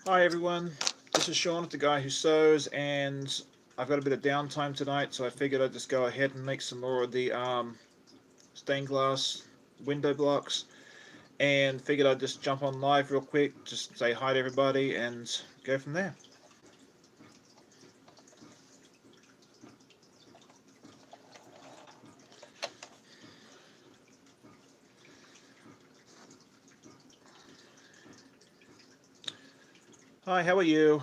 Hi everyone, this is Sean, the guy who sews, and I've got a bit of downtime tonight, so I figured I'd just go ahead and make some more of the stained glass window blocks, and figured I'd just jump on live real quick, just say hi to everybody, and go from there. Hi, how are you?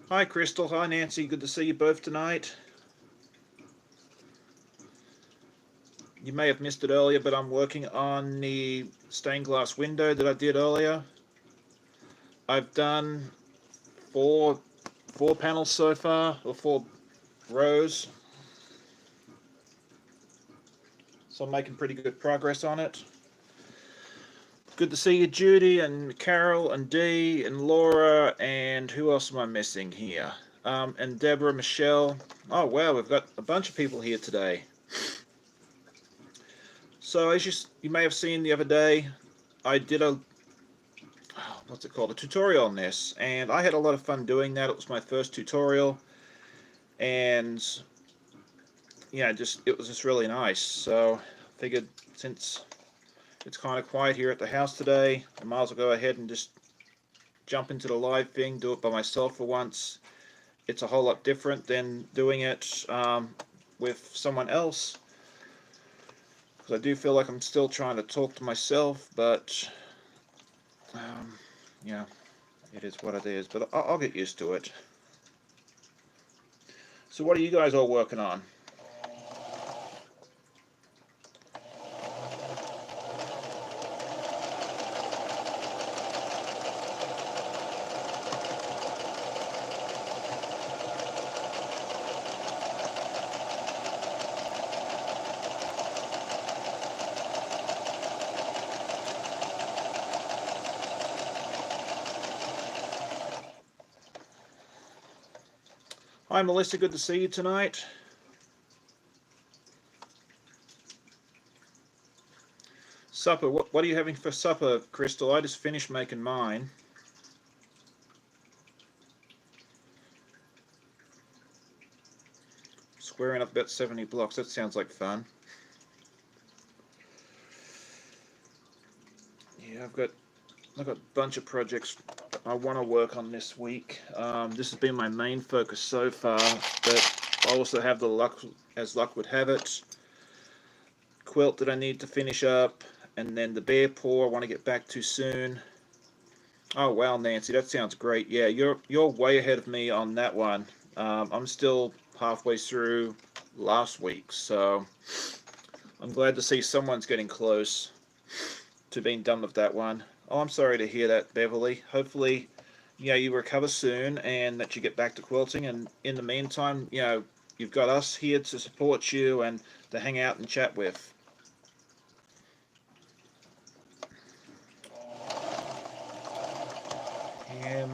Hi Crystal, hi Nancy, good to see you both tonight. You may have missed it earlier, but I'm working on the stained glass window that I did earlier. I've done four four panels so far, or four rows, so I'm making pretty good progress on it. Good to see you, Judy and Carol and Dee and Laura, and who else am I missing here? And Deborah, Michelle. Oh wow, we've got a bunch of people here today. So as you may have seen the other day, I did a what's it called, a tutorial on this, and I had a lot of fun doing that. It was my first tutorial, and yeah, it was just really nice. So I figured since it's kind of quiet here at the house today, I might as well go ahead and just jump into the live thing, do it by myself for once. It's a whole lot different than doing it with someone else, because I do feel like I'm still trying to talk to myself, but um, yeah, it is what it is, but I'll get used to it. So what are you guys all working on? Hi Melissa, good to see you tonight. Supper, what are you having for supper, Crystal? I just finished making mine. Squaring up about 70 blocks, that sounds like fun. Yeah, I've got a bunch of projects I want to work on this week. This has been my main focus so far, but I also have the luck, as luck would have it, quilt that I need to finish up, and then the bear paw I want to get back to soon. Oh wow, Nancy, that sounds great. Yeah, you're way ahead of me on that one. I'm still halfway through last week, so I'm glad to see someone's getting close to being done with that one. Oh, I'm sorry to hear that, Beverly. Hopefully, you recover soon and that you get back to quilting. And in the meantime, you've got us here to support you and to hang out and chat with. Ham,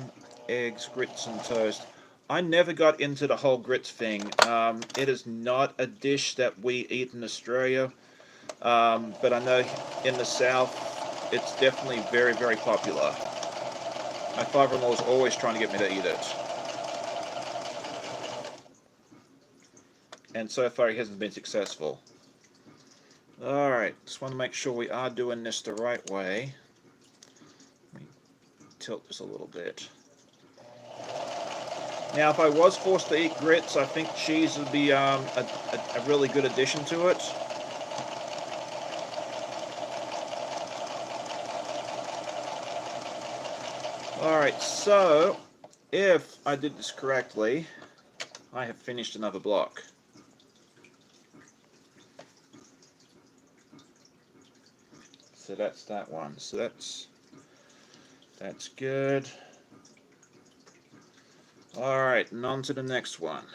eggs, grits, and toast. I never got into the whole grits thing. It is not a dish that we eat in Australia, but I know in the South it's definitely very, very popular. My father-in-law is always trying to get me to eat it, and so far he hasn't been successful. Alright, just want to make sure we are doing this the right way. Let me tilt this a little bit. Now, if I was forced to eat grits, I think cheese would be a really good addition to it. Alright, so if I did this correctly, I have finished another block. So that's that one. So that's good. Alright, and on to the next one.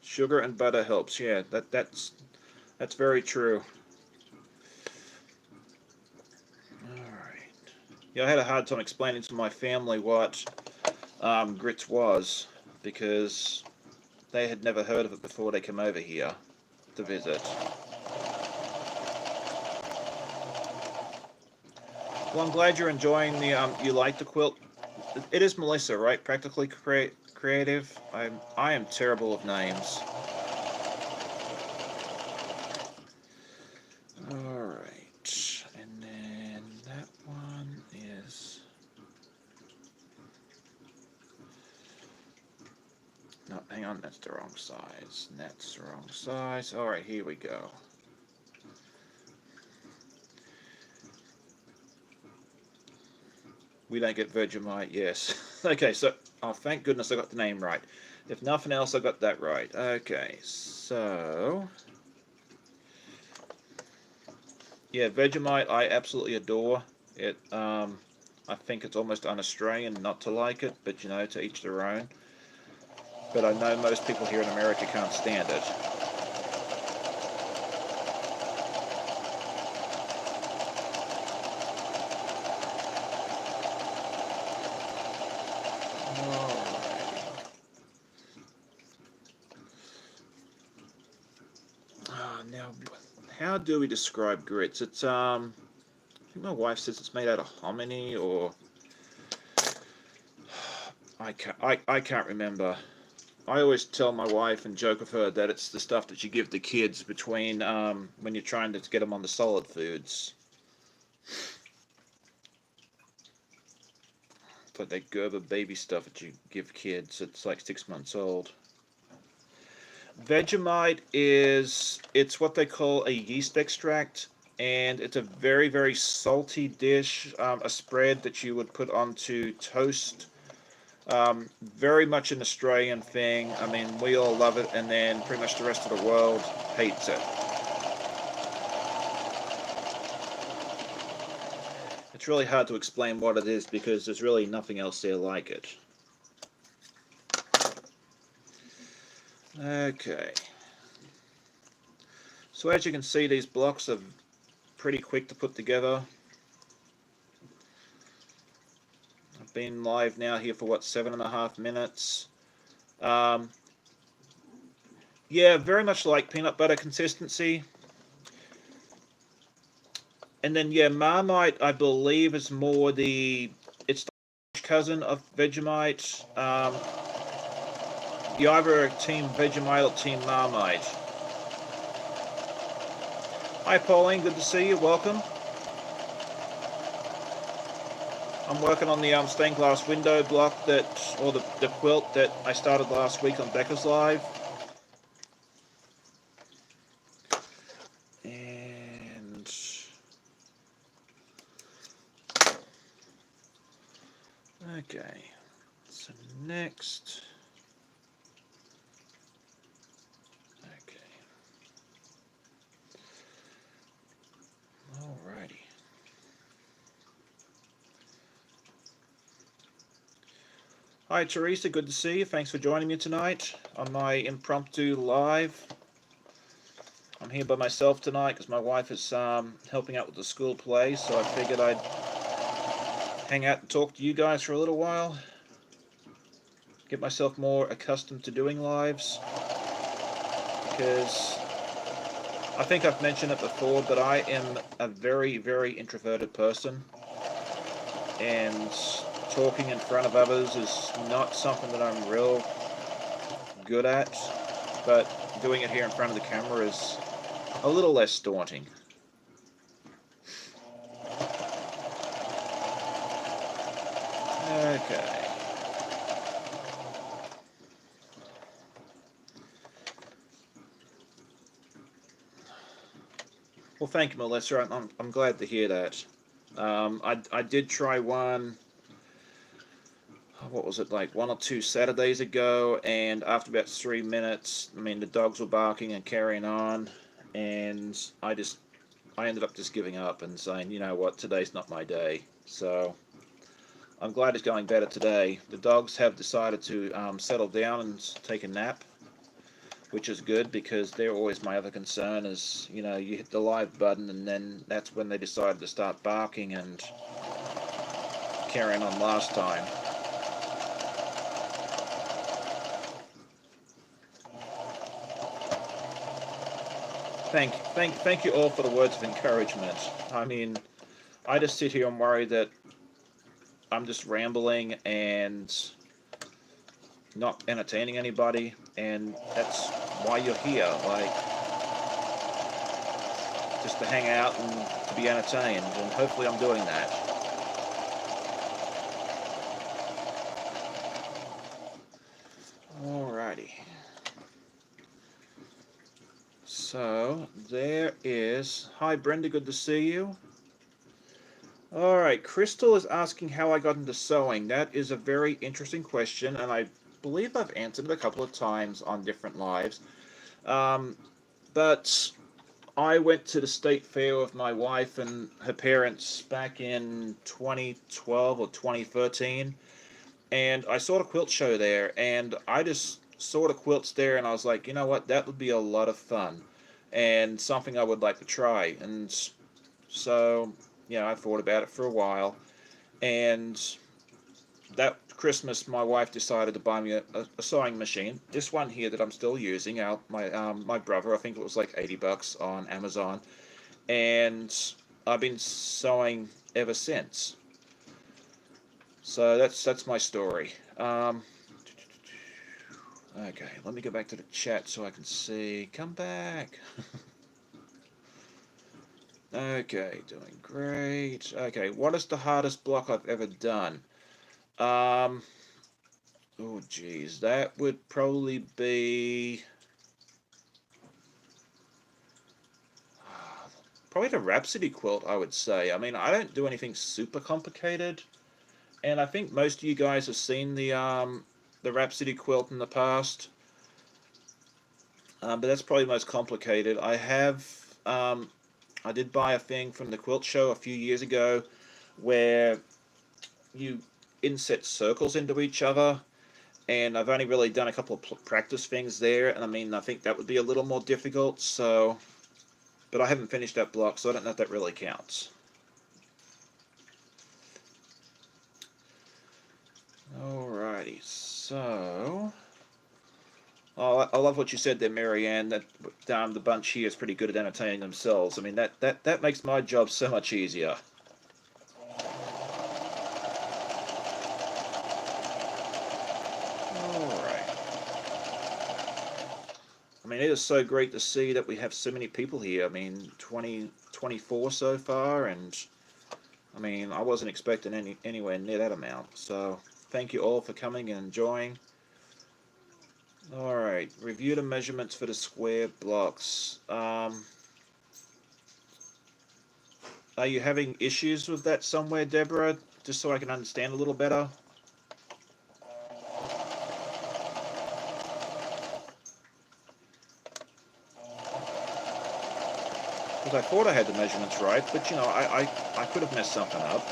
Sugar and butter helps. Yeah, that's very true. Alright. Yeah, I had a hard time explaining to my family what grits was, because they had never heard of it before they came over here. to visit. Well, I'm glad you're enjoying the, you like the quilt. It is Melissa, right? Practically creative. I am terrible with names. Alright, and then that one is... No, hang on, that's the wrong size. That's the wrong size. Alright, here we go. We don't get Vegemite, yes. Okay, so, oh, thank goodness I got the name right. If nothing else, I got that right. Okay, so... Yeah, Vegemite I absolutely adore. It, I think it's almost un-Australian not to like it, but you know, to each their own. But I know most people here in America can't stand it. Now, how do we describe grits? It's I think my wife says it's made out of hominy, or I can't remember. I always tell my wife and joke with her that it's the stuff that you give the kids between when you're trying to get them on the solid foods. It's like that Gerber baby stuff that you give kids. It's like 6 months old. Vegemite it's what they call a yeast extract, and it's a very, very salty dish, a spread that you would put onto toast. Very much an Australian thing. I mean, we all love it, and then pretty much the rest of the world hates it. It's really hard to explain what it is because there's really nothing else there like it. Okay. So as you can see, these blocks are pretty quick to put together. I've been live now here for what, 7.5 minutes. Yeah, very much like peanut butter consistency. And then yeah, Marmite I believe is more it's the cousin of Vegemite. You either team Vegemite or team Marmite. Hi Pauline, good to see you, welcome. I'm working on the stained glass window block or the quilt that I started last week on Becca's Live. And okay, so next, okay, alrighty. Hi Teresa, good to see you. Thanks for joining me tonight on my impromptu live. I'm here by myself tonight because my wife is helping out with the school play, so I figured I'd hang out and talk to you guys for a little while. Get myself more accustomed to doing lives, because I think I've mentioned it before, but I am a very, very introverted person, and talking in front of others is not something that I'm real good at, but doing it here in front of the camera is a little less daunting. Okay. Well, thank you, Melissa. I'm glad to hear that. I did try one, what was it, like 1 or 2 Saturdays ago, and after about 3 minutes, I mean, the dogs were barking and carrying on, and I ended up just giving up and saying, you know what, today's not my day. So I'm glad it's going better today. The dogs have decided to settle down and take a nap, which is good, because they're always my other concern is, you know, you hit the live button and then that's when they decided to start barking and carrying on last time. thank you all for the words of encouragement. I mean, I just sit here and worry that I'm just rambling and not entertaining anybody, and that's why you're here, like, just to hang out and to be entertained, and hopefully I'm doing that. Alrighty. So, there is... Hi, Brenda, good to see you. Alright, Crystal is asking how I got into sewing. That is a very interesting question, and I believe I've answered it a couple of times on different lives. But I went to the state fair with my wife and her parents back in 2012 or 2013, and I saw the quilt show there, and I just saw the quilts there, and I was like, you know what, that would be a lot of fun, and something I would like to try. And so, yeah, I thought about it for a while, and that Christmas, my wife decided to buy me a sewing machine. This one here that I'm still using, my brother, I think it was like $80 on Amazon, and I've been sewing ever since. So that's my story. Okay, let me go back to the chat so I can see. Come back. Okay, doing great. Okay, what is the hardest block I've ever done? Oh, geez, that would probably be probably the Rhapsody quilt, I would say. I mean, I don't do anything super complicated, and I think most of you guys have seen the Rhapsody quilt in the past. But that's probably the most complicated. I did buy a thing from the quilt show a few years ago where you inset circles into each other, and I've only really done a couple of practice things there, and I mean, I think that would be a little more difficult, so, but I haven't finished that block, so I don't know if that really counts. Alrighty, so, oh, I love what you said there, Marianne, that the bunch here is pretty good at entertaining themselves. I mean, that makes my job so much easier. I mean, it is so great to see that we have so many people here. I mean, 24 so far, and I mean, I wasn't expecting anywhere near that amount. So, thank you all for coming and enjoying. Alright, review the measurements for the square blocks. Are you having issues with that somewhere, Deborah? Just so I can understand a little better. Because I thought I had the measurements right, but you know, I could have messed something up.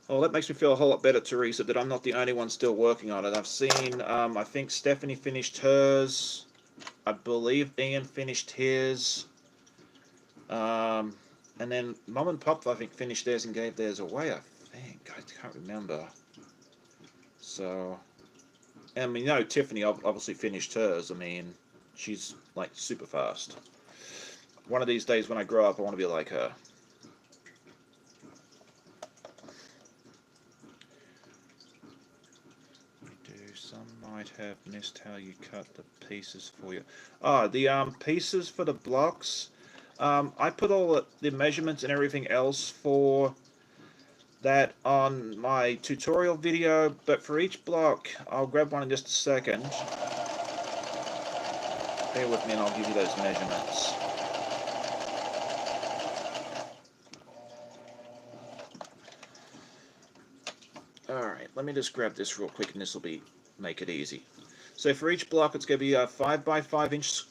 Well, that makes me feel a whole lot better, Teresa, that I'm not the only one still working on it. I've seen, I think Stephanie finished hers. I believe Ian finished his. And then Mum and Pop, I think, finished theirs and gave theirs away, I think. I can't remember. So, and I mean, you know, Tiffany obviously finished hers. I mean, she's, like, super fast. One of these days when I grow up, I want to be like her. Some might have missed how you cut the pieces for you. Ah, the pieces for the blocks. I put all the measurements and everything else for that on my tutorial video, but for each block, I'll grab one in just a second. Bear with me and I'll give you those measurements. Alright, let me just grab this real quick and this will make it easy. So for each block, it's going to be a 5 by 5 inch.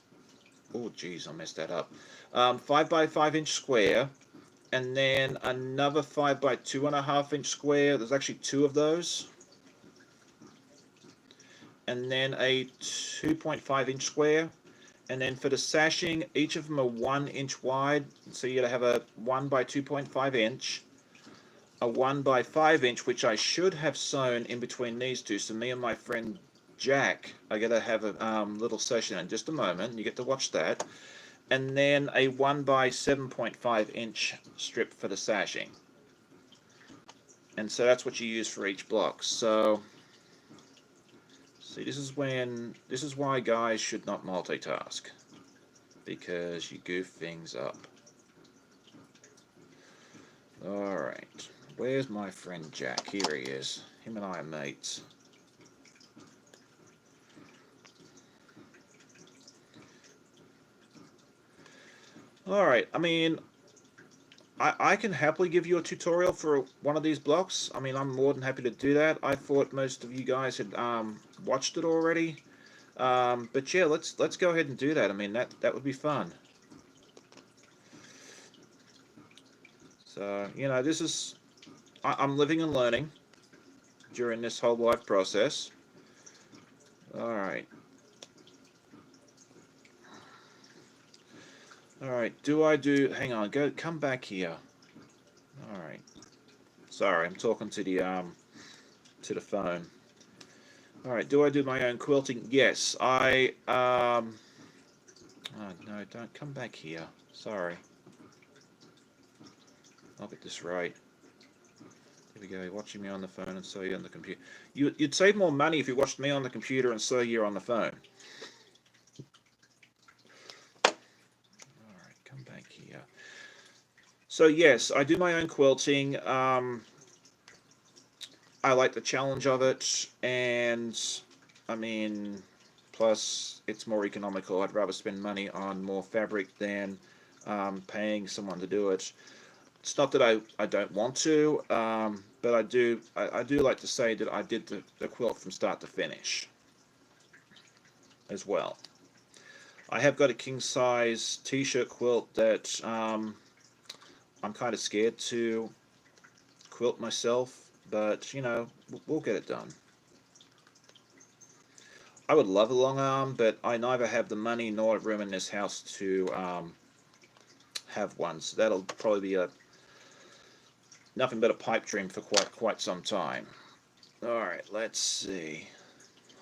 Oh, geez, I messed that up. 5 by 5 inch square, and then another 5 by 2.5 inch square. There's actually two of those, and then a 2.5 inch square, And then for the sashing, each of them are 1 inch wide. So you're going to have a 1 by 2.5 inch, a 1 by 5 inch, which I should have sewn in between these two. So me and my friend Jack are going to have a little session in just a moment. You get to watch that. And then a 1 by 7.5 inch strip for the sashing. And so that's what you use for each block. So see, this is why guys should not multitask, because you goof things up. Alright, where's my friend Jack? Here he is. Him and I are mates. Alright, I mean, I can happily give you a tutorial for one of these blocks. I mean, I'm more than happy to do that. I thought most of you guys had watched it already. But yeah, let's go ahead and do that. I mean, that would be fun. So, you know, this is... I'm living and learning during this whole life process. Alright. Alright, hang on, come back here. Alright. Sorry, I'm talking to the phone. Alright, do I do my own quilting? Yes, oh no, don't come back here. Sorry. I'll get this right. Here we go, you're watching me on the phone and saw you on the computer. You'd save more money if you watched me on the computer and saw you on the phone. Come back here. So yes, I do my own quilting. I like the challenge of it, and I mean, plus it's more economical. I'd rather spend money on more fabric than paying someone to do it. It's not that I don't want to, but I do like to say that I did the quilt from start to finish as well. I have got a king-size t-shirt quilt that I'm kind of scared to quilt myself, but you know, we'll get it done. I would love a long arm, but I neither have the money nor room in this house to have one, so that'll probably be nothing but a pipe dream for quite some time. Alright, let's see.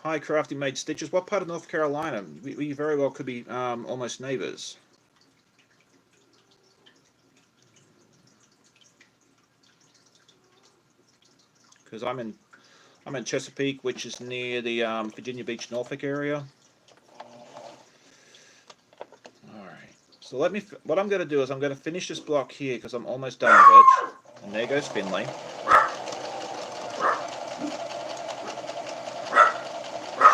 Hi, Crafty Made Stitches. What part of North Carolina? We very well could be almost neighbors. Because I'm in Chesapeake, which is near the Virginia Beach, Norfolk area. Alright, so what I'm going to do is I'm going to finish this block here because I'm almost done with it. And there goes Finley.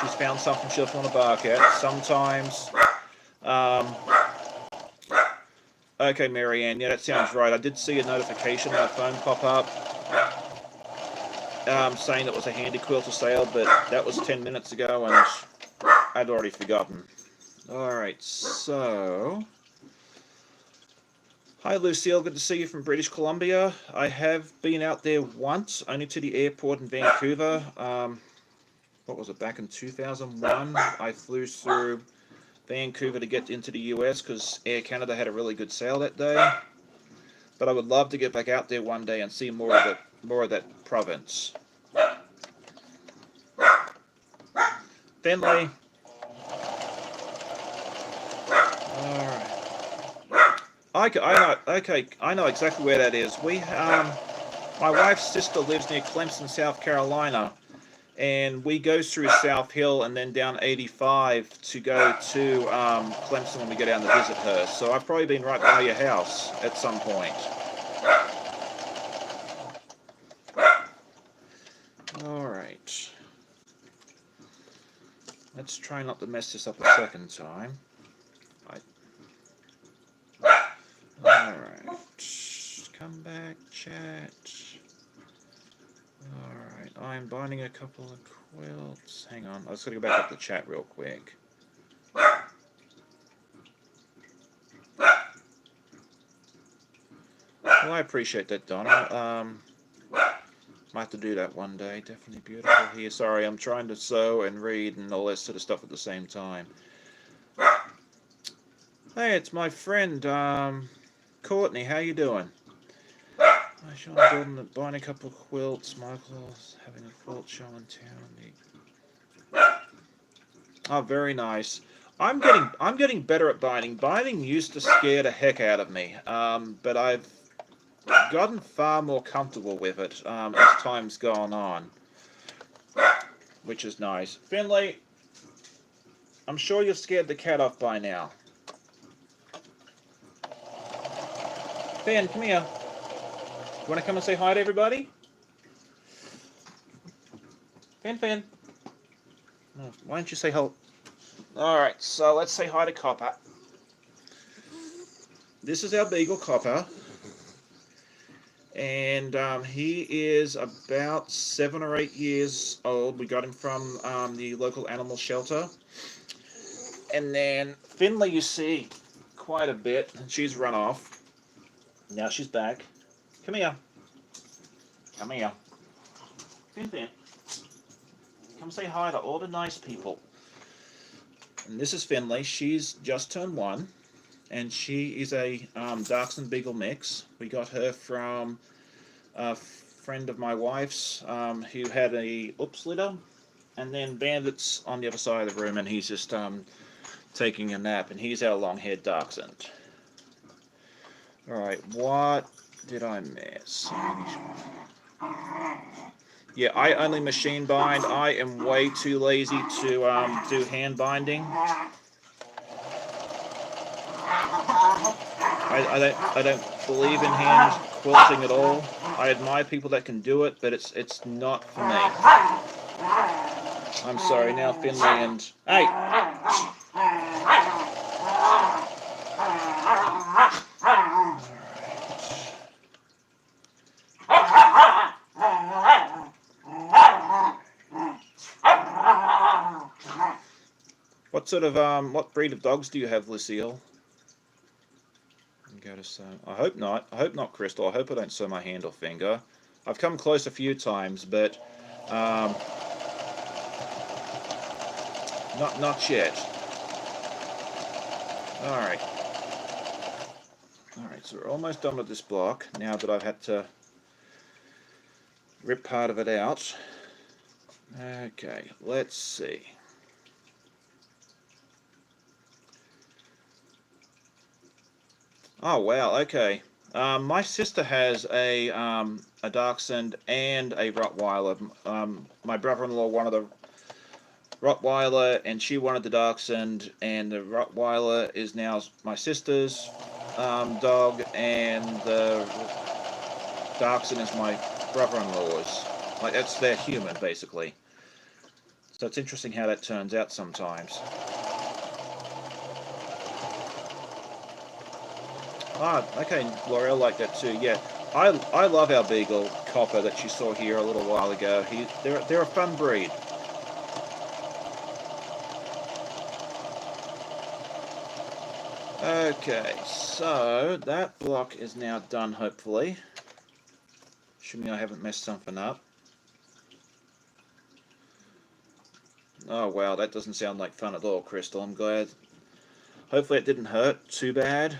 She's found something she doesn't want to bark at. Sometimes, okay, Marianne, yeah, that sounds right. I did see a notification on my phone pop up saying it was a handy quilter sale, but that was 10 minutes ago and I'd already forgotten. Alright, so... Hi Lucille, good to see you from British Columbia. I have been out there once, only to the airport in Vancouver. What was it, back in 2001? I flew through Vancouver to get into the US because Air Canada had a really good sale that day. But I would love to get back out there one day and see more of that province. Finley. Alright. I know exactly where that is. My wife's sister lives near Clemson, South Carolina, and we go through South Hill and then down 85 to go to Clemson when we go down to visit her. So I've probably been right by your house at some point. Alright. Let's try not to mess this up a second time. Alright. Come back, chat. Alright, I'm binding a couple of quilts. Hang on, I was going to go back up the chat real quick. Well, I appreciate that, Donna. Might have to do that one day. Definitely beautiful here. Sorry, I'm trying to sew and read and all that sort of stuff at the same time. Hey, it's my friend, Courtney. How you doing? Hi, Sean. Building, buying a couple of quilts. Michael's having a quilt show in town. Oh, very nice. I'm getting better at binding. Binding used to scare the heck out of me, but I've gotten far more comfortable with it as time's gone on, which is nice. Finley, I'm sure you've scared the cat off by now. Finn, come here. You want to come and say hi to everybody? Finn. Oh, why don't you say hello? Alright, so let's say hi to Copper. This is our beagle, Copper. And he is about 7 or 8 years old. We got him from the local animal shelter. And then Finley, you see quite a bit. And she's run off. Now she's back. Come here. Come here. Fin. Come say hi to all the nice people. And this is Finley. She's just turned 1. And she is a Dachshund Beagle mix. We got her from a friend of my wife's who had a litter. And then Bandit's on the other side of the room, and he's just taking a nap. And he's our long-haired Dachshund. Alright, what did I miss? Yeah, I only machine bind. I am way too lazy to do hand binding. I don't believe in hand quilting at all. I admire people that can do it, but it's not for me. I'm sorry, now Finley and... Hey! What sort of, what breed of dogs do you have, Lucille? Go to sew. I hope not. I hope not, Crystal. I hope I don't sew my hand or finger. I've come close a few times, but not yet. Alright. Alright, so we're almost done with this block, now that I've had to rip part of it out. Okay, let's see. Oh wow, okay. My sister has a Dachshund and a Rottweiler. My brother-in-law wanted a Rottweiler, and she wanted the Dachshund, and the Rottweiler is now my sister's dog, and the Dachshund is my brother-in-law's. Like, that's their human, basically. So it's interesting how that turns out sometimes. Ah, okay, L'Oreal like that too. Yeah, I love our beagle Copper that you saw here a little while ago. They're a fun breed. Okay, so that block is now done. Hopefully, assuming I haven't messed something up. Oh wow, that doesn't sound like fun at all, Crystal. I'm glad. Hopefully, it didn't hurt too bad.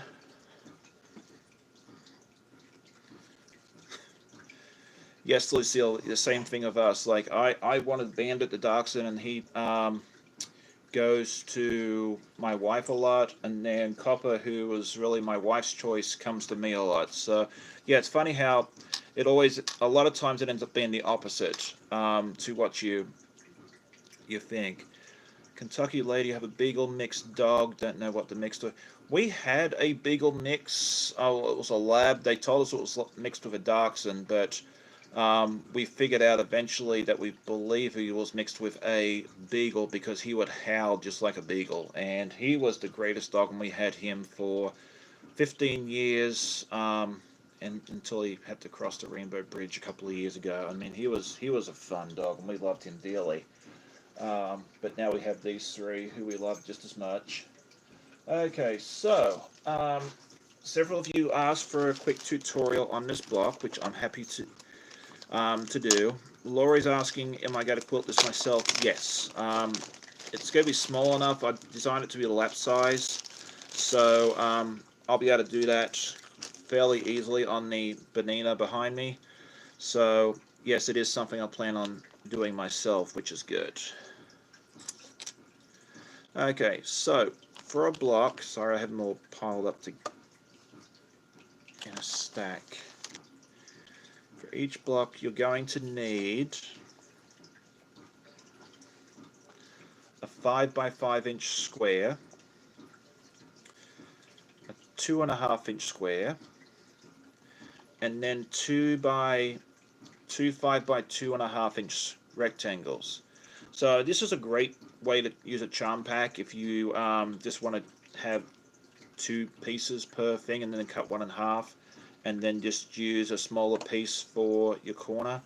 Yes, Lucille, the same thing of us. Like, I wanted Bandit the Dachshund, and he goes to my wife a lot, and then Copper, who was really my wife's choice, comes to me a lot. So, yeah, it's funny how it always, a lot of times it ends up being the opposite to what you think. Kentucky lady, have a beagle mixed dog, don't know what the mixed with. We had a beagle mix, oh, it was a lab. They told us it was mixed with a dachshund, but we figured out eventually that we believe he was mixed with a beagle because he would howl just like a beagle, and he was the greatest dog, and we had him for 15 years and until he had to cross the Rainbow Bridge a couple of years ago. I mean, he was a fun dog, and we loved him dearly. But now we have these three who we love just as much. Okay, so several of you asked for a quick tutorial on this block, which I'm happy to do. Laurie's asking, am I going to quilt this myself? Yes. It's going to be small enough. I designed it to be a lap size. So I'll be able to do that fairly easily on the Bonina behind me. So yes, it is something I plan on doing myself, which is good. Okay, so for a block, sorry I have them all piled up in a stack. For each block you're going to need a 5 by 5 inch square, a 2.5 inch square, and then two 5 by 2.5 inch rectangles. So this is a great way to use a charm pack if you just want to have 2 pieces per thing and then cut one in half and then just use a smaller piece for your corner.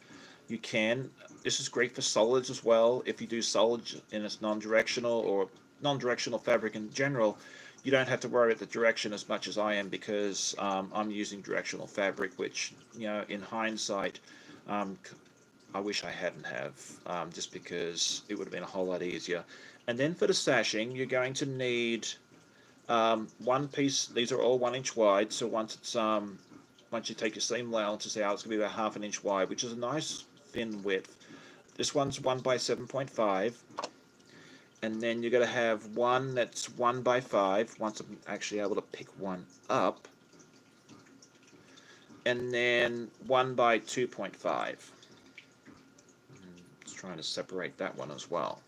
You can. This is great for solids as well. If you do solids in its non-directional or non-directional fabric in general, you don't have to worry about the direction as much as I am, because I'm using directional fabric, which, you know, in hindsight, I wish I hadn't have, just because it would have been a whole lot easier. And then for the sashing, you're going to need one piece. These are all 1 inch wide, so once you take your seam allowances out, it's going to be about ½ an inch wide, which is a nice thin width. This one's 1 by 7.5, and then you're going to have one that's 1 by 5, once I'm actually able to pick one up, and then 1 by 2.5. Just trying to separate that one as well.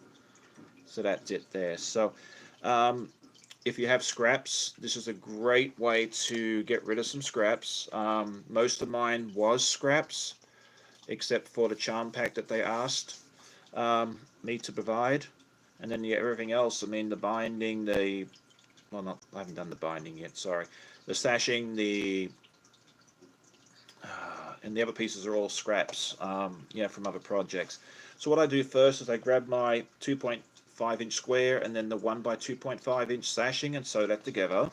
So that's it there. So if you have scraps, this is a great way to get rid of some scraps. Most of mine was scraps, except for the charm pack that they asked me to provide. And then everything else, I mean, the binding, I haven't done the binding yet, sorry. The sashing, and the other pieces are all scraps, from other projects. So what I do first is I grab my 2.5 inch square and then the 1 by 2.5 inch sashing and sew that together.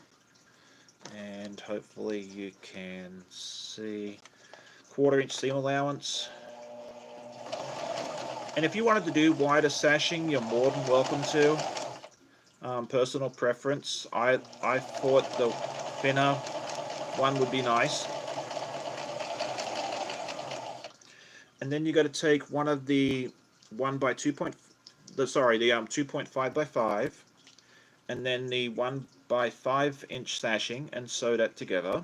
And hopefully you can see 1/4 inch seam allowance. And if you wanted to do wider sashing, you're more than welcome to. Personal preference. I thought the thinner one would be nice. And then you got to take one of the 2.5 by 5, and then the 1 by 5 inch sashing and sew that together.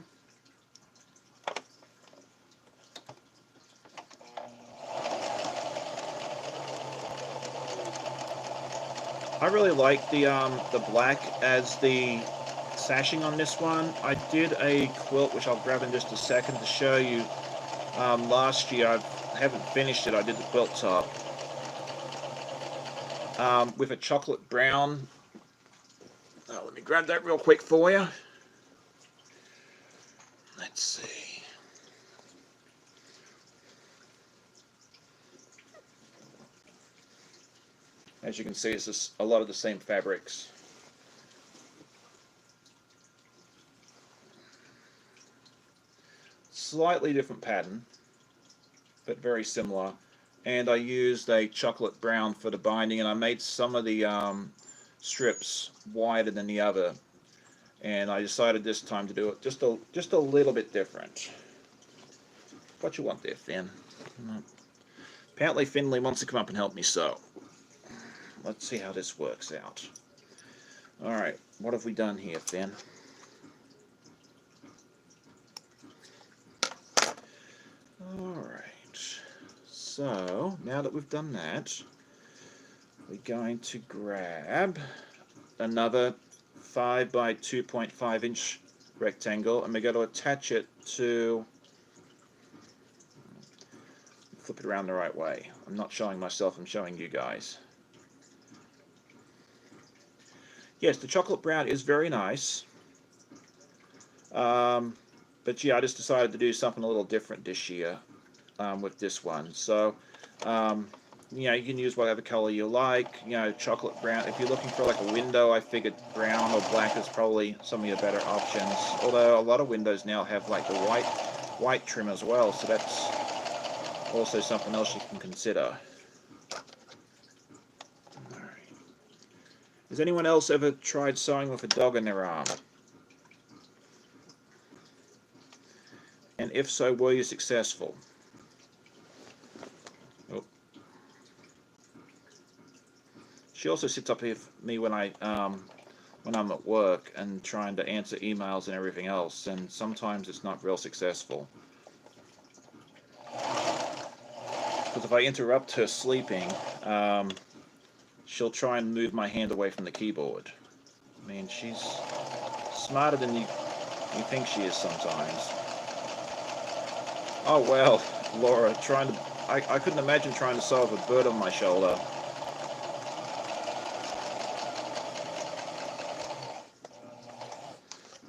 I really like the black as the sashing on this one. I did a quilt, which I'll grab in just a second to show you. Last year, I haven't finished it. I did the quilt top with a chocolate brown. Let me grab that real quick for you. Let's see. As you can see, it's just a lot of the same fabrics. Slightly different pattern, but very similar. And I used a chocolate brown for the binding, and I made some of the strips wider than the other. And I decided this time to do it just a little bit different. What you want there, Finn? Apparently Finley wants to come up and help me sew. Let's see how this works out. Alright, what have we done here, Finn? Alright, so now that we've done that, we're going to grab another 5 by 2.5 inch rectangle, and we're going to attach it to, flip it around the right way. I'm not showing myself, I'm showing you guys. Yes, the chocolate brown is very nice, but yeah, I just decided to do something a little different this year with this one. So you can use whatever color you like. Chocolate brown. If you're looking for like a window, I figured brown or black is probably some of your better options. Although a lot of windows now have like the white trim as well, so that's also something else you can consider. Alright. Has anyone else ever tried sewing with a dog in their arm? if so, were you successful? Oh. She also sits up here for me when I'm at work and trying to answer emails and everything else, and sometimes it's not real successful. Because if I interrupt her sleeping, she'll try and move my hand away from the keyboard. I mean, she's smarter than you think she is sometimes. Oh well, Laura, I couldn't imagine trying to solve a bird on my shoulder.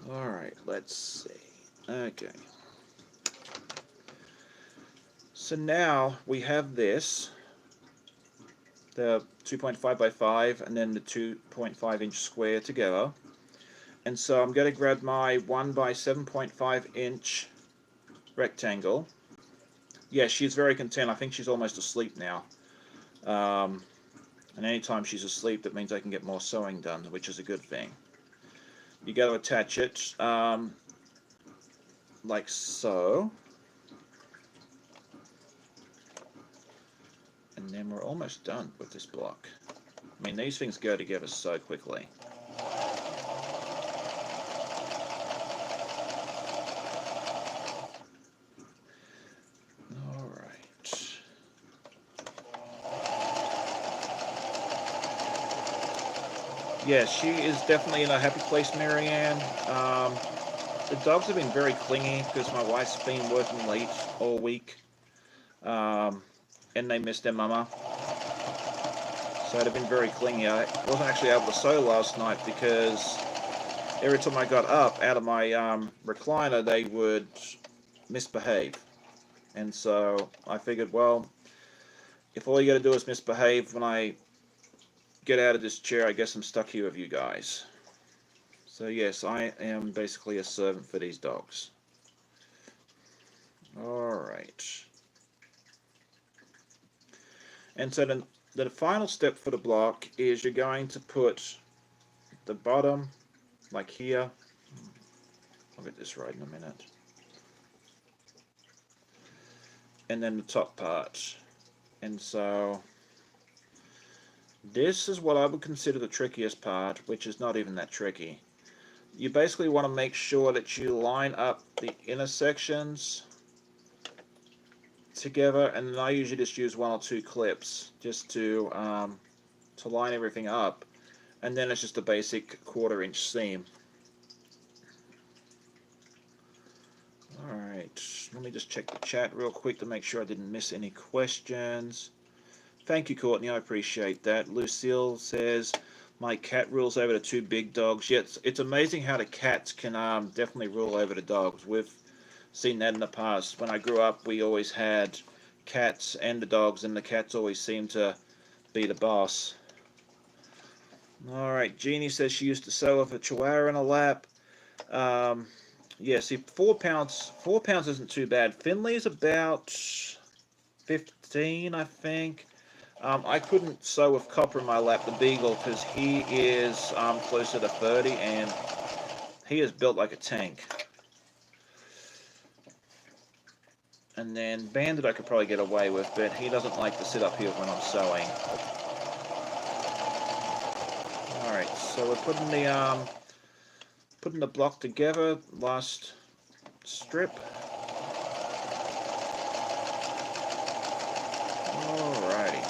Alright, let's see. Okay. So now we have this, the 2.5 by 5 and then the 2.5 inch square together. And so I'm going to grab my 1 by 7.5 inch rectangle. Yeah, she's very content. I think she's almost asleep now. And anytime she's asleep, that means I can get more sewing done, which is a good thing. You got to attach it like so. And then we're almost done with this block. I mean, these things go together so quickly. Alright. Yeah, she is definitely in a happy place, Marianne. The dogs have been very clingy because my wife's been working late all week. And they miss their mama. So they've been very clingy. I wasn't actually able to sew last night because every time I got up out of my recliner, they would misbehave. And so I figured, well, if all you got to do is misbehave when I get out of this chair, I guess I'm stuck here with you guys. So yes, I am basically a servant for these dogs. Alright. And so the final step for the block is you're going to put the bottom, like here. I'll get this right in a minute. And then the top part. And so this is what I would consider the trickiest part, which is not even that tricky. You basically want to make sure that you line up the intersections together, and then I usually just use 1 or 2 clips just to line everything up, and then it's just a basic 1/4 inch seam. Alright, let me just check the chat real quick to make sure I didn't miss any questions. Thank you, Courtney, I appreciate that. Lucille says, my cat rules over the 2 big dogs. Yeah, it's amazing how the cats can definitely rule over the dogs. We've seen that in the past. When I grew up, we always had cats and the dogs, and the cats always seemed to be the boss. Alright, Jeannie says she used to sew with a chihuahua in a lap. Yeah, see, 4 pounds isn't too bad. Finley's about 15, I think. I couldn't sew with Copper in my lap, the beagle, because he is closer to 30, and he is built like a tank. And then Bandit I could probably get away with, but he doesn't like to sit up here when I'm sewing. Alright, so we're putting the block together, last strip. Alrighty.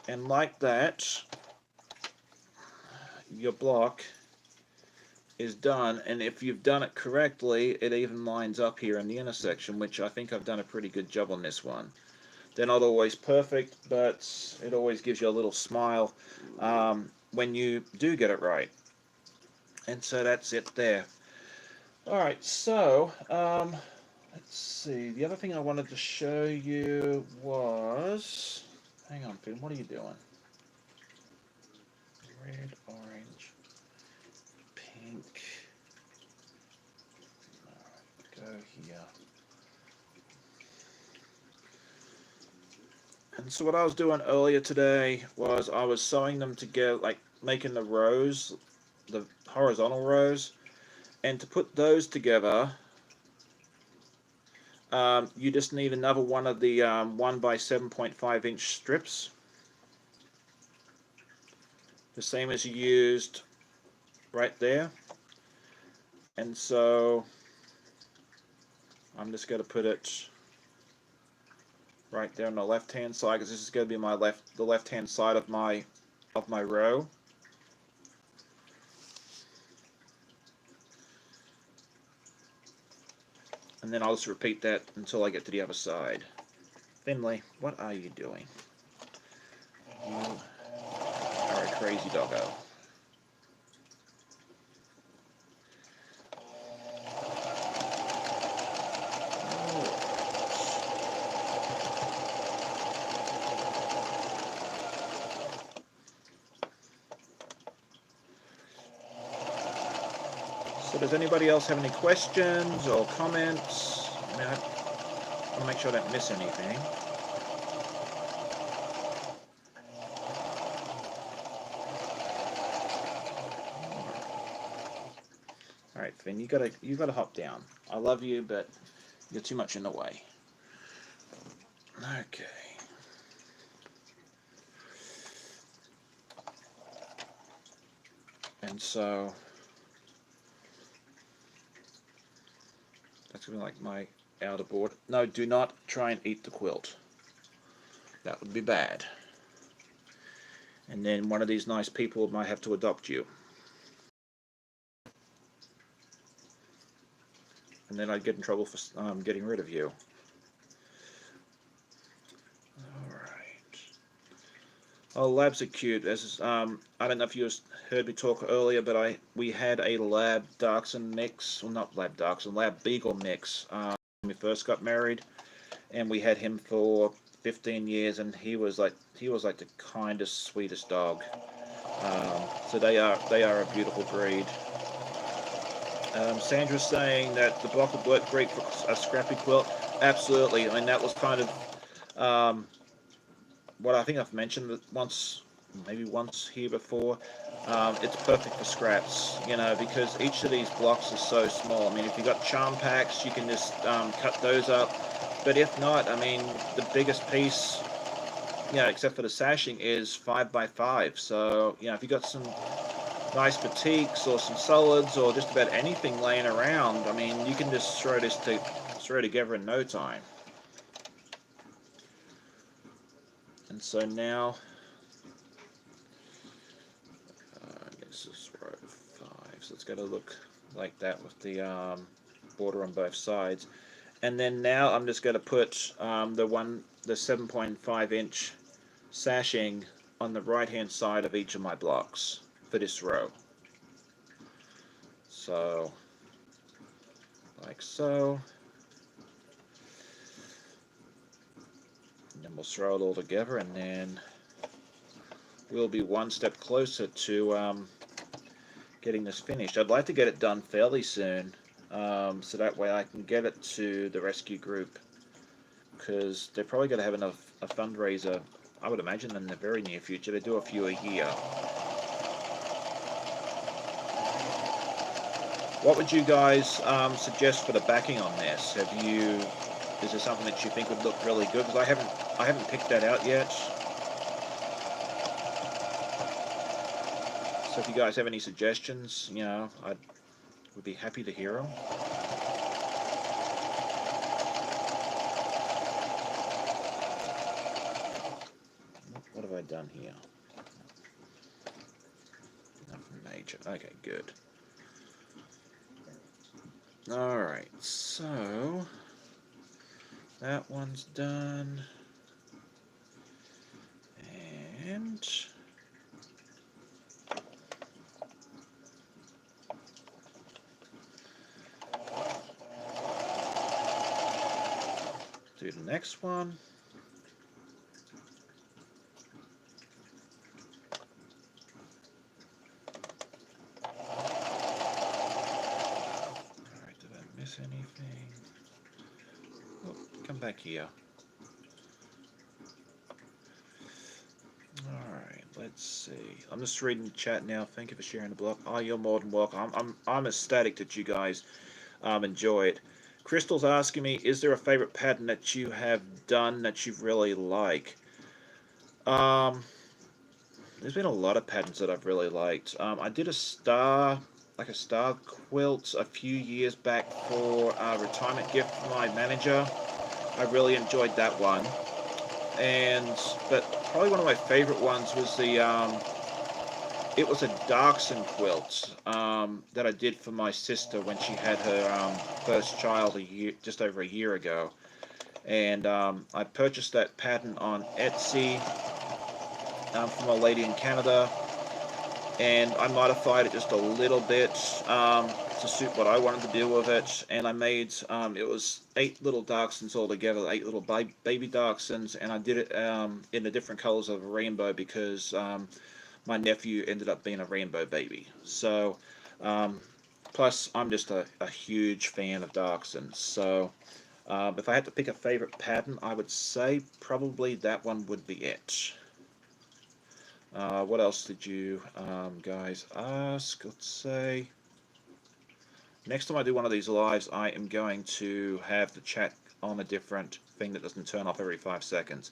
And like that, your block is done, and if you've done it correctly, it even lines up here in the intersection, which I think I've done a pretty good job on this one. They're not always perfect, but it always gives you a little smile when you do get it right. And so that's it there. Alright, so let's see, the other thing I wanted to show you was, hang on, Finn, what are you doing? Red, orange, pink. Alright, go here. And so what I was doing earlier today was I was sewing them together, like making the rows, the horizontal rows, and to put those together, you just need another one of the 1 by 7.5 inch strips, the same as you used right there. And so I'm just going to put it right there on the left hand side, because this is going to be the left hand side of my row. And then I'll just repeat that until I get to the other side. Finley, what are you doing? You are a crazy doggo. So does anybody else have any questions or comments? I mean, I want to make sure I don't miss anything. All right, Finn, you gotta hop down. I love you, but you're too much in the way. Okay. And so that's gonna be like my outer board. No, do not try and eat the quilt. That would be bad. And then one of these nice people might have to adopt you. And then I'd get in trouble for getting rid of you. Alright. Oh, labs are cute. I don't know if you heard me talk earlier, but we had a lab dachshund mix. Well, not lab dachshund, lab beagle mix when we first got married. And we had him for 15 years, and he was like the kindest, sweetest dog. So they are a beautiful breed. Sandra's saying that the block would work great for a scrappy quilt. Absolutely. I mean, that was kind of what I think I've mentioned once, maybe once here before. It's perfect for scraps, you know, because each of these blocks is so small. I mean, if you've got charm packs, you can just cut those up. But if not, I mean, the biggest piece, you know, except for the sashing, is 5 by 5. So, you know, if you've got some nice batiks or some solids or just about anything laying around, I mean, you can just throw together in no time. And so now, this is row 5, so it's got to look like that with the border on both sides. And then now I'm just going to put the 7.5 inch sashing on the right hand side of each of my blocks for this row. So, like so. And then we'll throw it all together, and then we'll be one step closer to getting this finished. I'd like to get it done fairly soon, so that way I can get it to the rescue group, because they're probably going to have a fundraiser, I would imagine, in the very near future. They do a few a year. What would you guys suggest for the backing on this? Is there something that you think would look really good? Because I haven't picked that out yet. So if you guys have any suggestions, you know, I would be happy to hear them. What have I done here? Nothing major. Okay, good. Alright, so that one's done. And do the next one. Alright, did I miss anything? Oh, come back here. let's see. I'm just reading the chat now. Thank you for sharing the blog. Oh, you're more than welcome. I'm ecstatic that you guys enjoy it. Crystal's asking me, is there a favorite pattern that you have done that you really like? Um, there's been a lot of patterns that I've really liked. I did a star, like a star quilt a few years back for a retirement gift for my manager. I really enjoyed that one. And but probably one of my favorite ones was it was a Dachshund quilt that I did for my sister when she had her first child just over a year ago. And I purchased that pattern on Etsy from a lady in Canada, and I modified it just a little bit to suit what I wanted to do with it. And I made it was 8 little dachshunds all together, 8 little baby dachshunds, and I did it in the different colors of a rainbow because my nephew ended up being a rainbow baby. So, um, plus I'm just a huge fan of dachshunds. So, if I had to pick a favorite pattern, I would say probably that one would be it. What else did you guys ask? Let's say next time I do one of these lives, I am going to have the chat on a different thing that doesn't turn off every 5 seconds.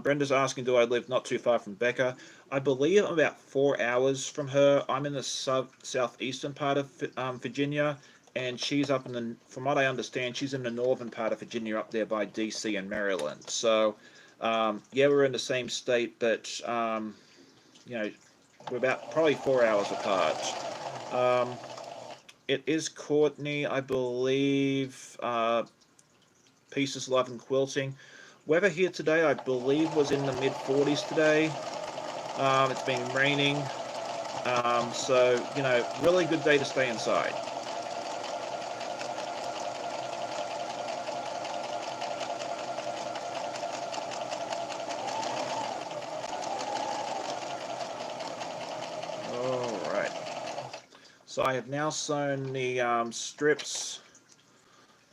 Brenda's asking, do I live not too far from Becca? I believe I'm about 4 hours from her. I'm in the southeastern part of Virginia, and she's up in the, from what I understand, she's in the northern part of Virginia up there by DC and Maryland. So, yeah, we're in the same state, but you know, we're about probably 4 hours apart. Um, it is Courtney, I believe. Pieces Love and Quilting. Weather here today, I believe, was in the mid 40s today. It's been raining, so really good day to stay inside. All right. So I have now sewn the strips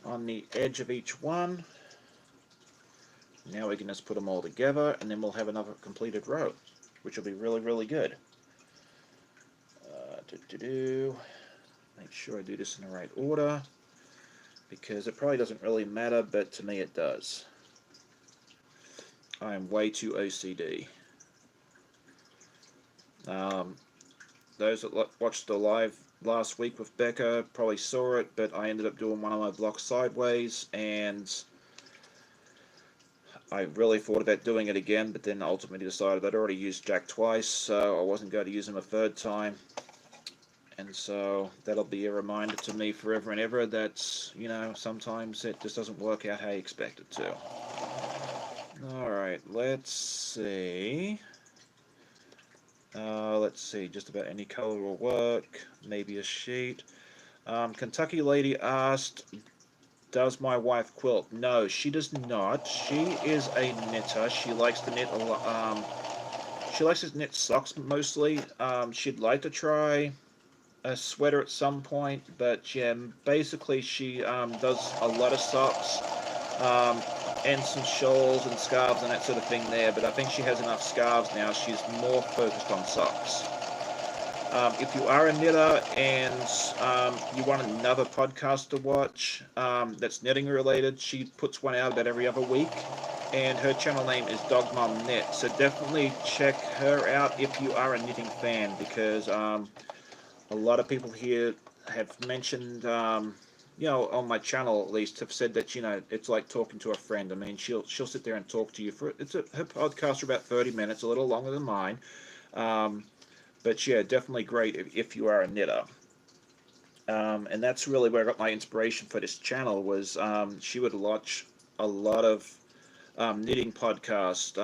on the edge of each one. Now we can just put them all together, and then we'll have another completed row, which will be really, really good. Make sure I do this in the right order, because it probably doesn't really matter, but to me it does. I am way too OCD. Those that watched the live last week with Becca probably saw it, but I ended up doing one of my blocks sideways, and I really thought about doing it again, but then ultimately decided I'd already used Jack twice, so I wasn't going to use him a third time. And so that'll be a reminder to me forever and ever that, sometimes it just doesn't work out how you expect it to. Alright, let's see. Just about any color will work. Maybe a sheet. Kentucky lady asked, does my wife quilt? No, she does not. She is a knitter. She likes to knit a lot. She likes to knit socks mostly. She'd like to try a sweater at some point, but yeah, basically she does a lot of socks and some shawls and scarves and that sort of thing there, but I think she has enough scarves now. She's more focused on socks. If you are a knitter and you want another podcast to watch that's knitting related, she puts one out about every other week, and her channel name is Dog Mom Knit, so definitely check her out if you are a knitting fan, because a lot of people here have mentioned, on my channel at least, have said that it's like talking to a friend. I mean, she'll sit there and talk to you for her podcasts are about 30 minutes, a little longer than mine, but yeah, definitely great if you are a knitter. And that's really where I got my inspiration for this channel. Was she would watch a lot of knitting podcasts,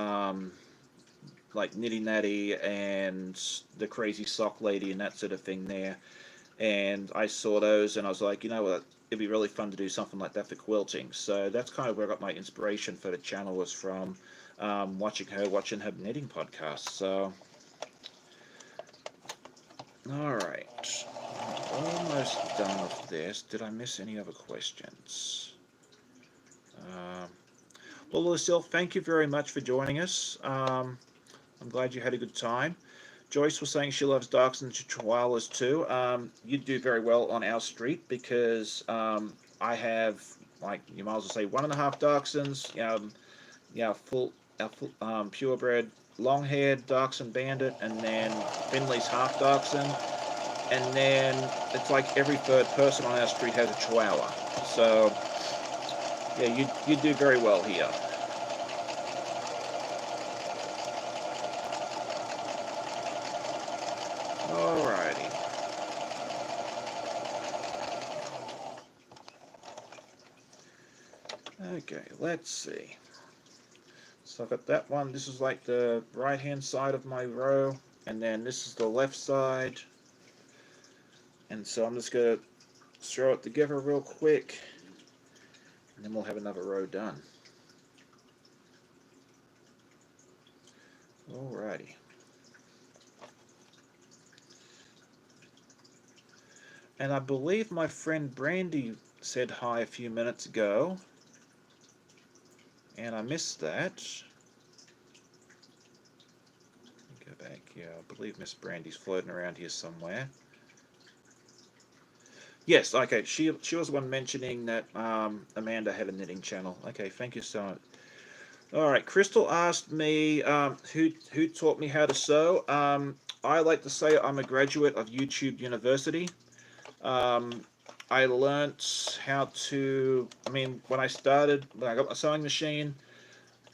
like Nitty Natty and the Crazy Sock Lady and that sort of thing there. And I saw those and I was like, you know what, it'd be really fun to do something like that for quilting. So that's kind of where I got my inspiration for the channel, was from watching her knitting podcasts. So, alright. Almost done with this. Did I miss any other questions? Well, Lucille, thank you very much for joining us. I'm I'm glad you had a good time. Joyce was saying she loves Dachshunds and Chihuahuas too. You do very well on our street because I have, like, you might as well say 1.5 Dachshunds. Full purebred long-haired Dachshund Bandit, and then Finley's half Dachshund, and then it's like every third person on our street has a Chihuahua. So yeah, you do very well here. Alrighty. Okay, let's see. So I've got that one. This is like the right hand side of my row, and then this is the left side. And so I'm just going to throw it together real quick, and then we'll have another row done. Alrighty. And I believe my friend Brandy said hi a few minutes ago, and I missed that. Go back here. I believe Miss Brandy's floating around here somewhere. Yes, okay. She was the one mentioning that Amanda had a knitting channel. Okay, thank you so much. All right, Crystal asked me who taught me how to sew. I like to say I'm a graduate of YouTube University. Um, I learnt how to. I mean, when I got my sewing machine,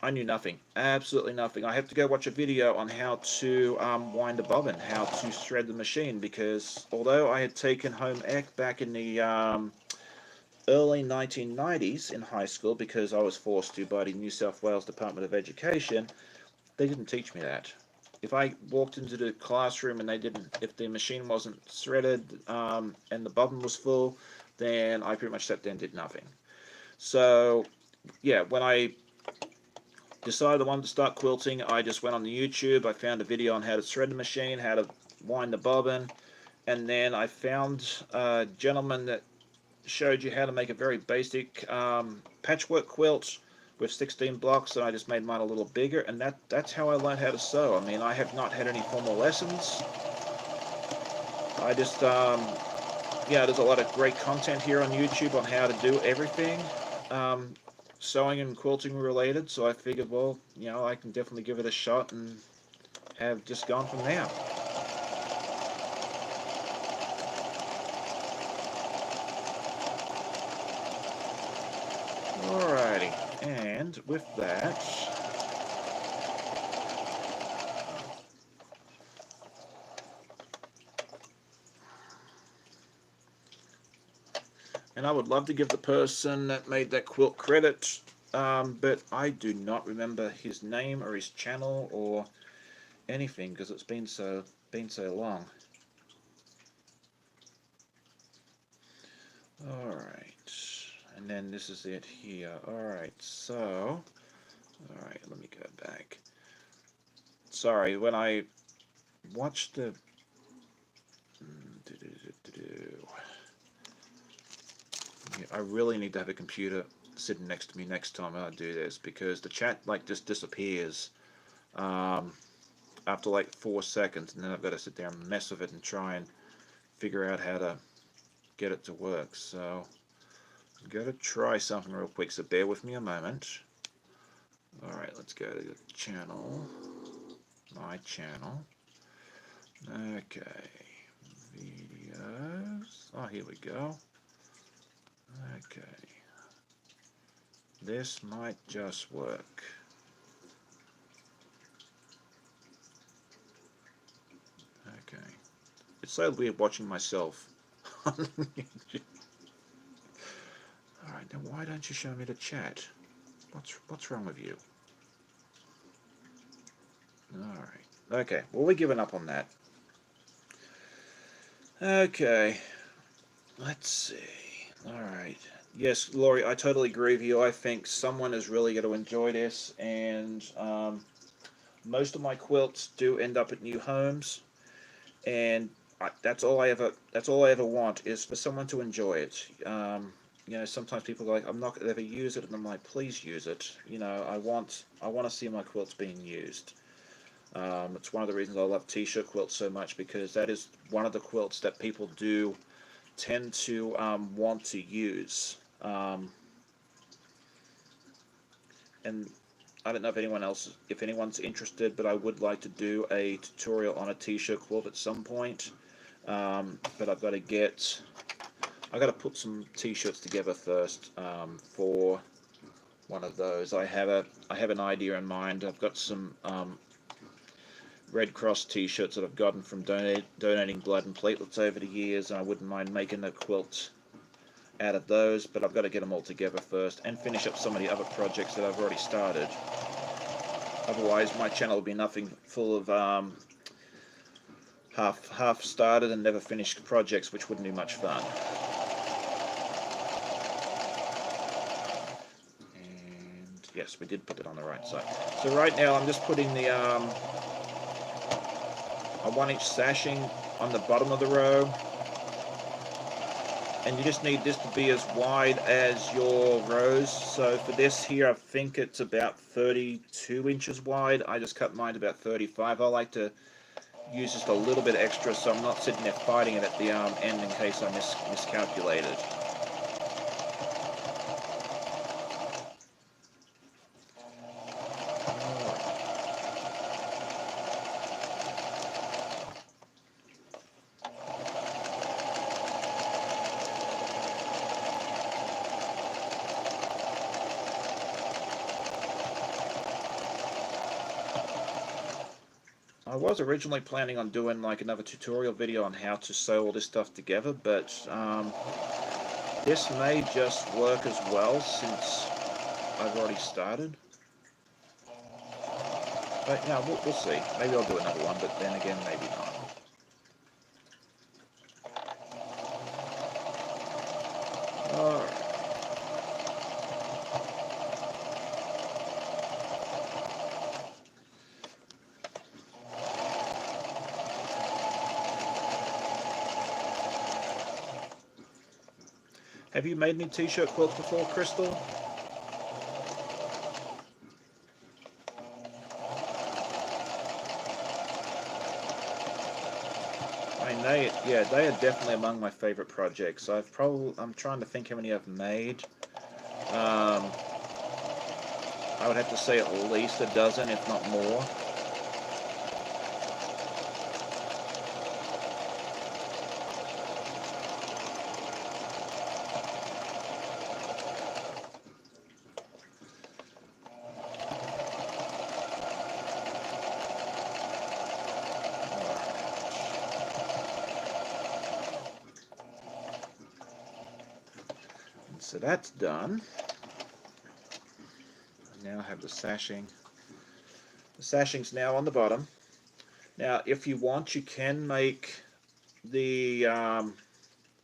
I knew nothing, absolutely nothing. I had to go watch a video on how to wind a bobbin, how to thread the machine, because although I had taken home ec back in the early 1990s in high school, because I was forced to by the New South Wales Department of Education, they didn't teach me that. If I walked into the classroom and if the machine wasn't threaded and the bobbin was full, then I pretty much sat there and did nothing. So yeah, when I decided I wanted to start quilting, I just went on the YouTube. I found a video on how to thread the machine, how to wind the bobbin, and then I found a gentleman that showed you how to make a very basic patchwork quilt with 16 blocks, and I just made mine a little bigger, and that's how I learned how to sew. I mean, I have not had any formal lessons. I just, yeah, there's a lot of great content here on YouTube on how to do everything. Sewing and quilting related, so I figured, well, I can definitely give it a shot and have just gone from there. Alrighty, and with that, and I would love to give the person that made that quilt credit, but I do not remember his name or his channel or anything because it's been so long. Alright, and then this is it here. Alright, so, alright, let me go back. Sorry, when I watched the I really need to have a computer sitting next to me next time I do this, because the chat like just disappears after like 4 seconds, and then I've got to sit there and mess with it and try and figure out how to get it to work. So I'm going to try something real quick, so bear with me a moment. Alright, let's go to the channel, my channel. Okay, videos. Oh, here we go. Okay, this might just work. Okay, it's so weird watching myself. Alright, now why don't you show me the chat? What's wrong with you? Alright, okay, well, we're giving up on that. Okay, let's see. Alright, yes, Laurie, I totally agree with you. I think someone is really going to enjoy this, and most of my quilts do end up at new homes, and that's all I ever want, is for someone to enjoy it. Sometimes people go like, I'm not going to ever use it, and I'm like, please use it. I want to see my quilts being used. It's one of the reasons I love t-shirt quilts so much, because that is one of the quilts that people do tend to want to use. And I don't know if anyone's interested, but I would like to do a tutorial on a t-shirt quilt at some point. But I've got to put some t-shirts together first for one of those. I have an idea in mind. I've got some Red Cross t-shirts that I've gotten from donating blood and platelets over the years, and I wouldn't mind making a quilt out of those, but I've got to get them all together first and finish up some of the other projects that I've already started. Otherwise my channel will be nothing full of half started and never finished projects, which wouldn't be much fun. And yes, we did put it on the right side. So right now I'm just putting the a 1-inch sashing on the bottom of the row, and you just need this to be as wide as your rows. So for this here, I think it's about 32 inches wide. I just cut mine to about 35. I like to use just a little bit extra, so I'm not sitting there fighting it at the end in case I miscalculated. I was originally planning on doing like another tutorial video on how to sew all this stuff together, but this may just work as well since I've already started. But yeah, we'll see. Maybe I'll do another one, but then again, maybe not. Alright. Have you made any t-shirt quilts before, Crystal? I mean, they are definitely among my favorite projects. I'm trying to think how many I've made. I would have to say at least a dozen, if not more. So that's done. I now have the sashing. The sashing's now on the bottom. Now, if you want, you can make the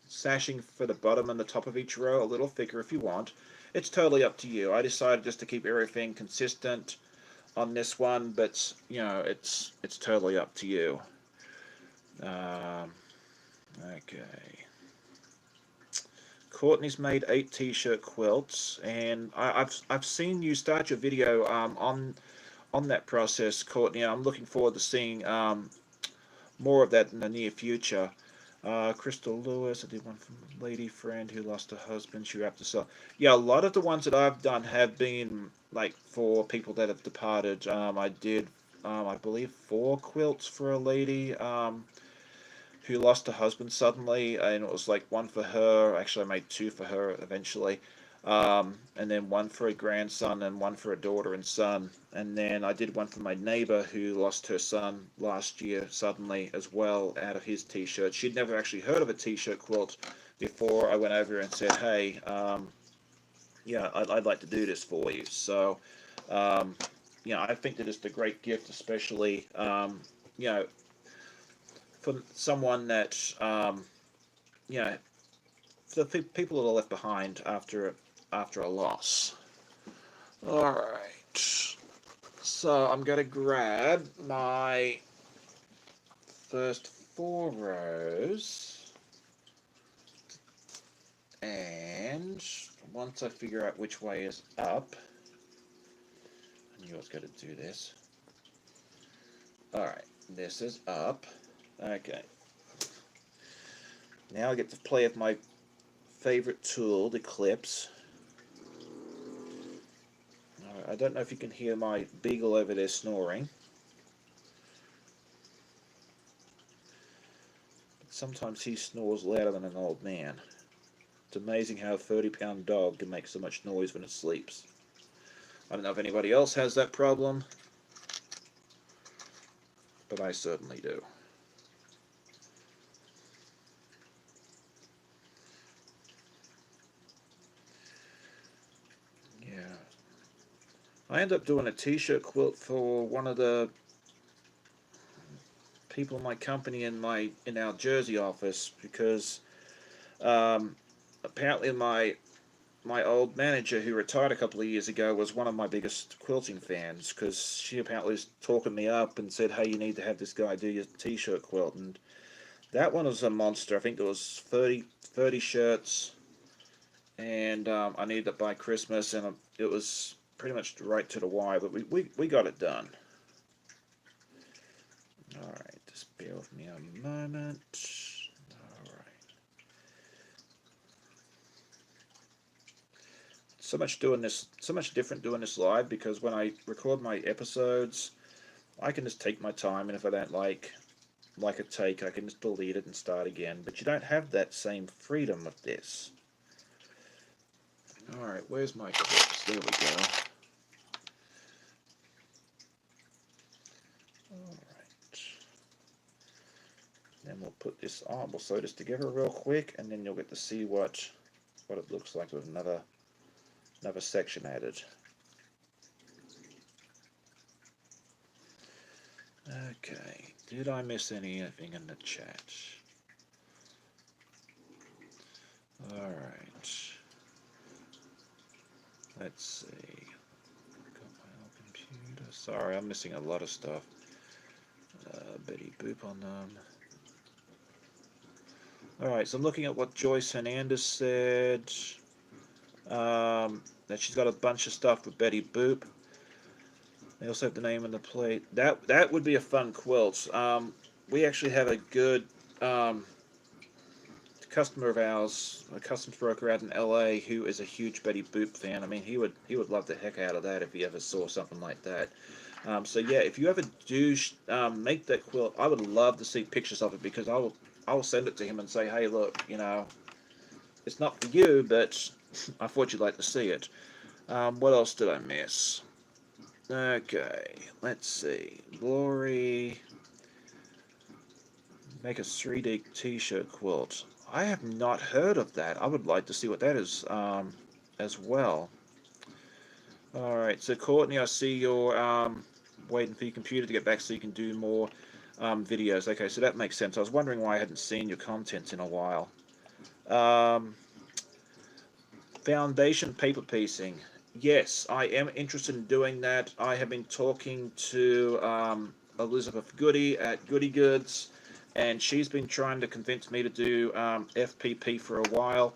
sashing for the bottom and the top of each row a little thicker if you want. It's totally up to you. I decided just to keep everything consistent on this one, but you know, it's totally up to you. Okay. Courtney's made 8 t-shirt quilts, and I've seen you start your video on that process, Courtney. I'm looking forward to seeing more of that in the near future. Crystal Lewis, I did one from a lady friend who lost her husband. She wrapped herself. Yeah, a lot of the ones that I've done have been like for people that have departed. I did, I believe, 4 quilts for a lady who lost her husband suddenly, and it was like one for her. Actually, I made 2 for her eventually, and then one for a grandson and one for a daughter and son. And then I did one for my neighbor who lost her son last year suddenly as well out of his t-shirt. She'd never actually heard of a t-shirt quilt before I went over and said, hey, yeah, I'd like to do this for you. So, you know, I think that it's a great gift, especially, you know, for someone that, you know, for the people that are left behind after a loss. All right, so I'm going to grab my first 4 rows, and once I figure out which way is up, I knew I was going to do this. Alright, this is up. Okay. Now I get to play with my favorite tool, the clips. Alright, I don't know if you can hear my beagle over there snoring. But sometimes he snores louder than an old man. It's amazing how a 30-pound dog can make so much noise when it sleeps. I don't know if anybody else has that problem, but I certainly do. Yeah. I ended up doing a t-shirt quilt for one of the people in my company in our Jersey office because apparently my old manager who retired a couple of years ago was one of my biggest quilting fans because she apparently was talking me up and said, hey, you need to have this guy do your t-shirt quilt. And that one was a monster. I think there was 30 shirts, and I needed it by Christmas, and it was pretty much right to the wire, but we got it done. Alright, just bear with me a moment. Alright. So much different doing this live, because when I record my episodes, I can just take my time, and if I don't like a take, I can just delete it and start again. But you don't have that same freedom with this. Alright, where's my clips? There we go. Alright. Then we'll put this on. We'll sew this together real quick, and then you'll get to see what it looks like with another section added. Okay, did I miss anything in the chat? Alright. Let's see. Got my old computer. Sorry, I'm missing a lot of stuff. Betty Boop on them. Alright, so I'm looking at what Joyce Hernandez said. That she's got a bunch of stuff with Betty Boop. They also have the name on the plate. That would be a fun quilt. We actually have a good customer of ours, a customs broker out in LA, who is a huge Betty Boop fan. I mean, he would love the heck out of that if he ever saw something like that. So yeah, if you ever do make that quilt, I would love to see pictures of it, because I will send it to him and say, hey, look, it's not for you, but I thought you'd like to see it. What else did I miss? Okay, let's see. Glory. Make a 3D t-shirt quilt. I have not heard of that. I would like to see what that is as well. Alright, so Courtney, I see you're waiting for your computer to get back so you can do more videos. Okay, so that makes sense. I was wondering why I hadn't seen your content in a while. Foundation paper piecing. Yes, I am interested in doing that. I have been talking to Elizabeth Goody at Goody Goods, and she's been trying to convince me to do FPP for a while,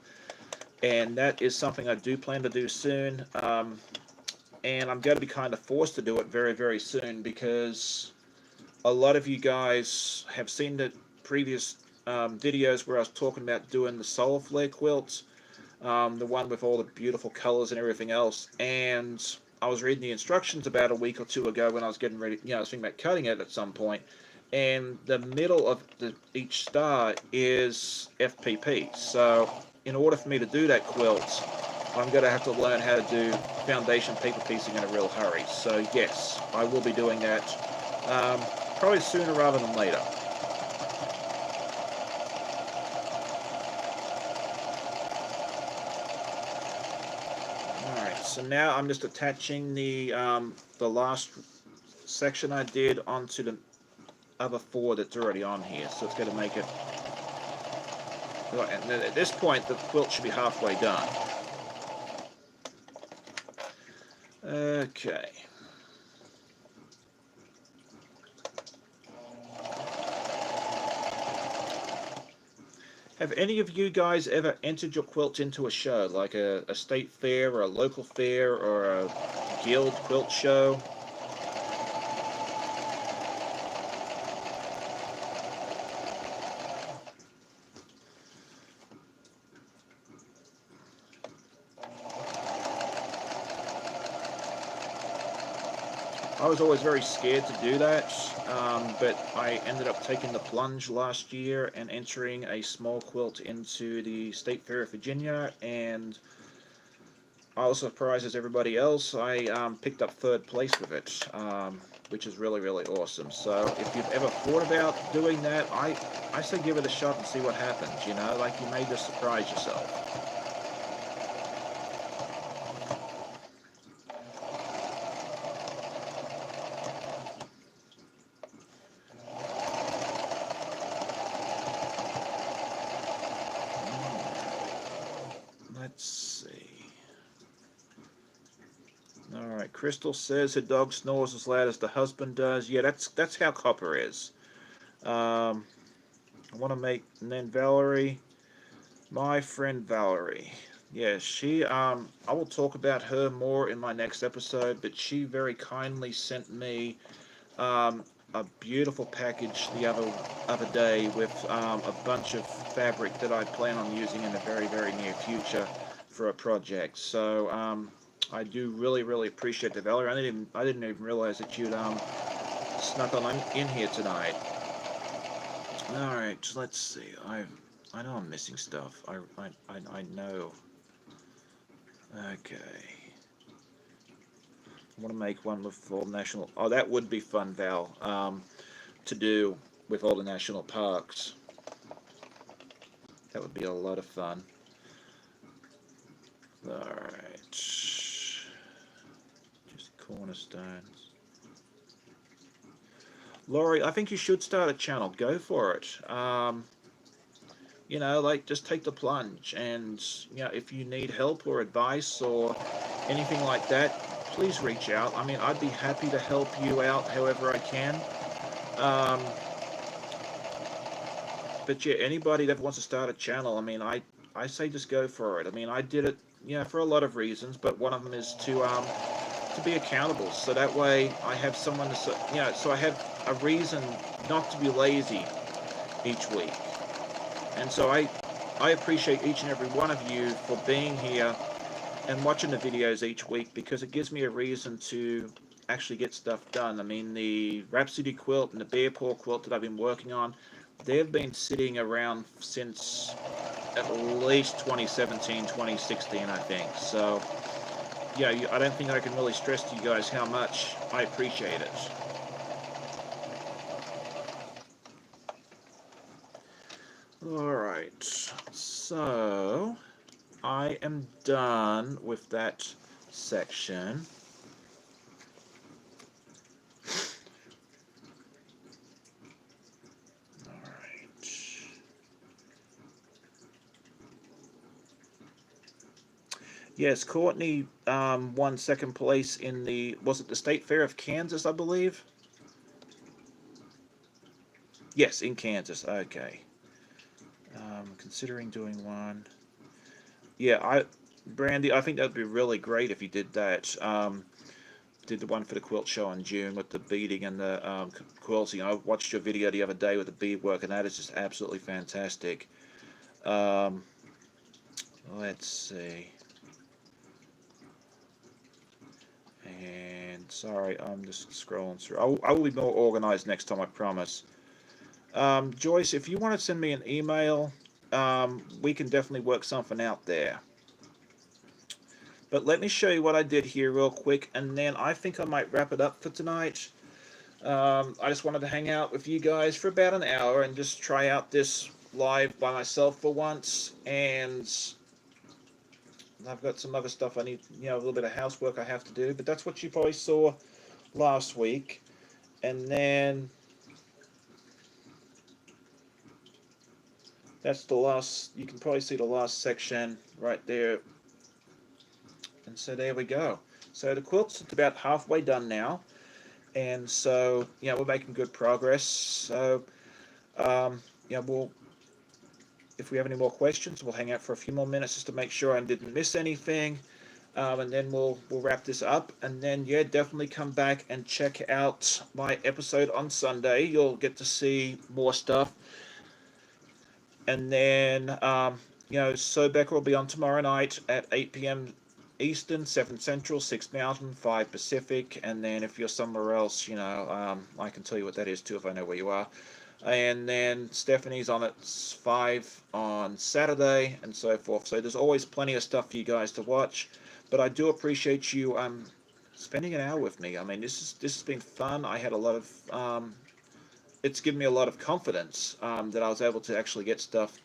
and that is something I do plan to do soon. And I'm going to be kind of forced to do it very, very soon, because a lot of you guys have seen the previous videos where I was talking about doing the solar flare quilts. The one with all the beautiful colors and everything else, and I was reading the instructions about a week or two ago when I was getting ready, I was thinking about cutting it at some point, and the middle of each star is FPP. So in order for me to do that quilt, I'm going to have to learn how to do foundation paper piecing in a real hurry. So yes, I will be doing that probably sooner rather than later. So now I'm just attaching the last section I did onto the other four that's already on here. So it's going to make it. And at this point, the quilt should be halfway done. Okay. Have any of you guys ever entered your quilt into a show, like a state fair or a local fair or a guild quilt show? I was always very scared to do that, but I ended up taking the plunge last year and entering a small quilt into the State Fair of Virginia, and I was surprised as everybody else. I picked up third place with it, which is really, really awesome. So if you've ever thought about doing that, I say give it a shot and see what happens, you know, like you may just surprise yourself. Let's see. All right, Crystal says her dog snores as loud as the husband does. Yeah, that's how Copper is. Um, I want to make, and then Valerie, my friend Valerie. Yeah, she, I will talk about her more in my next episode, but she very kindly sent me a beautiful package the other day with a bunch of fabric that I plan on using in the very, very near future for a project. So I do really, really appreciate the Valerie. I didn't even realize that you'd snuck on in here tonight. All right, let's see. I know I'm missing stuff. I know. Okay. I want to make one with all national. Oh, that would be fun, Val. To do with all the national parks. That would be a lot of fun. All right. Just cornerstones. Laurie, I think you should start a channel. Go for it. You know, like just take the plunge, and you know, if you need help or advice or anything like that, please reach out. I mean, I'd be happy to help you out however I can. Um, but yeah, anybody that wants to start a channel, I mean, I say just go for it. I mean, I did it, you know, for a lot of reasons, but one of them is to be accountable. So that way, I have someone to, you know, so I have a reason not to be lazy each week. And so I appreciate each and every one of you for being here and watching the videos each week, because it gives me a reason to actually get stuff done. I mean, the Rhapsody quilt and the Bear Paw quilt that I've been working on, they've been sitting around since at least 2017, 2016, I think. So, yeah, I don't think I can really stress to you guys how much I appreciate it. Alright, so I am done with that section. Alright. Yes, Courtney won second place in the, was it the State Fair of Kansas, I believe? Yes, in Kansas, okay. Considering doing one. Yeah, Brandy, I think that would be really great if you did that. Did the one for the quilt show in June with the beading and the quilting. I watched your video the other day with the beadwork, and that is just absolutely fantastic. Um, let's see. And sorry, I'm just scrolling through. I will be more organized next time, I promise. Joyce, if you want to send me an email, we can definitely work something out there. But let me show you what I did here real quick, and then I think I might wrap it up for tonight. I just wanted to hang out with you guys for about an hour and just try out this live by myself for once. And I've got some other stuff I need, you know, a little bit of housework I have to do. But that's what you probably saw last week. And then that's the last, you can probably see the last section right there. And so there we go. So the quilt's about halfway done now. And so, yeah, we're making good progress. So, yeah, if we have any more questions, we'll hang out for a few more minutes just to make sure I didn't miss anything. And then we'll wrap this up. And then, yeah, definitely come back and check out my episode on Sunday. You'll get to see more stuff. And then, you know, So Becker will be on tomorrow night at 8 p.m. Eastern, 7 Central, 6 Mountain, 5 Pacific, and then if you're somewhere else, you know, I can tell you what that is too if I know where you are. And then Stephanie's on at 5 on Saturday, and so forth. So there's always plenty of stuff for you guys to watch. But I do appreciate you spending an hour with me. I mean, this has been fun. I had a lot of it's given me a lot of confidence that I was able to actually get stuff.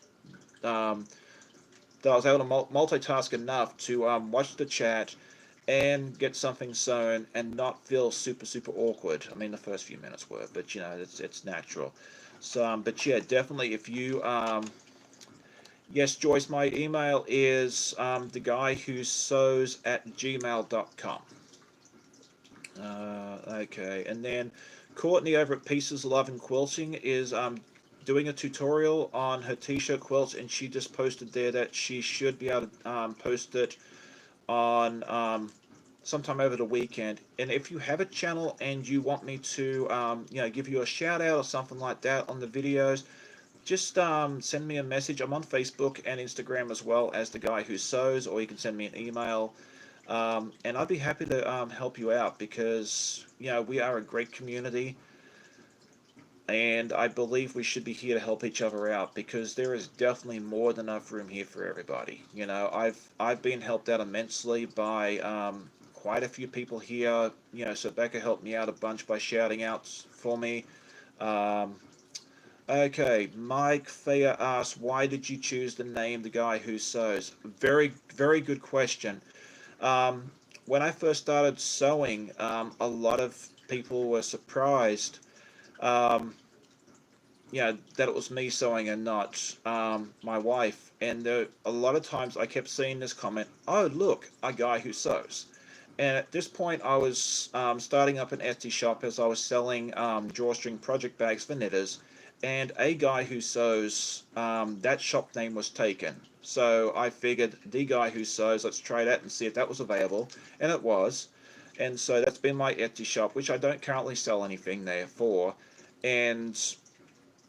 That I was able to multitask enough to watch the chat and get something sewn and not feel super awkward. I mean, the first few minutes were, but you know, it's natural. So, but yeah, definitely if you yes, Joyce, my email is the guy who sews at gmail.com. Okay, and then Courtney over at Pieces Love and Quilting is doing a tutorial on her t-shirt quilts, and she just posted there that she should be able to post it on sometime over the weekend. And if you have a channel and you want me to you know, give you a shout out or something like that on the videos, just send me a message. I'm on Facebook and Instagram as well as the guy who sews, or you can send me an email. And I'd be happy to help you out because, you know, we are a great community, and I believe we should be here to help each other out because there is definitely more than enough room here for everybody. You know, I've been helped out immensely by quite a few people here. You know, so Becca helped me out a bunch by shouting out for me. Um, Okay, Mike Thayer asks, why did you choose the name The Guy Who Sews? Very good question. Um, when I first started sewing, a lot of people were surprised, um, you know, that it was me sewing and not my wife. And a lot of times I kept seeing this comment, oh, look, a guy who sews. And at this point, I was starting up an Etsy shop as I was selling drawstring project bags for knitters. And a guy who sews, that shop name was taken. So I figured the guy who sews, let's try that and see if that was available. And it was. And so that's been my Etsy shop, which I don't currently sell anything there for. And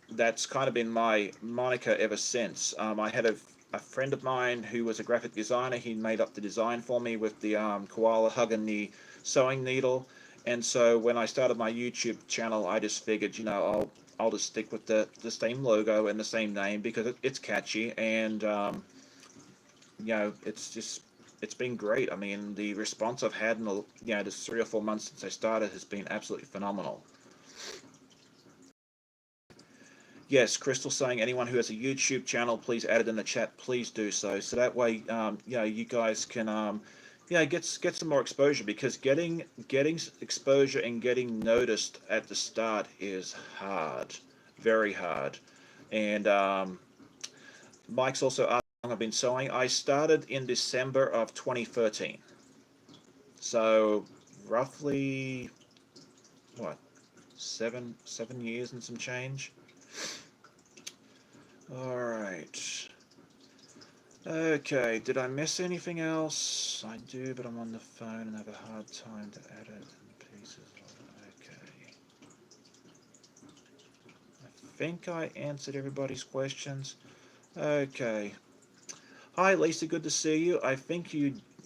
that's kind of been my moniker ever since. I had a friend of mine who was a graphic designer. He made up the design for me with the koala hugging the sewing needle. And so when I started my YouTube channel, I just figured, you know, I'll just stick with the same logo and the same name because it's catchy, and you know, it's been great. I mean, the response I've had in the, you know, just 3 or 4 months since I started has been absolutely phenomenal. Yes, Crystal saying anyone who has a YouTube channel, please add it in the chat. Please do so. So that way, you know, you guys can, you know, get some more exposure, because getting exposure and getting noticed at the start is hard, very hard. And Mike's also asked how long I've been sewing. I started in December of 2013. So roughly what, seven years and some change. Alright. Okay, did I miss anything else? I do, but I'm on the phone and have a hard time to edit in pieces. Okay. I think I answered everybody's questions. Okay. Hi, Lisa, good to see you. I think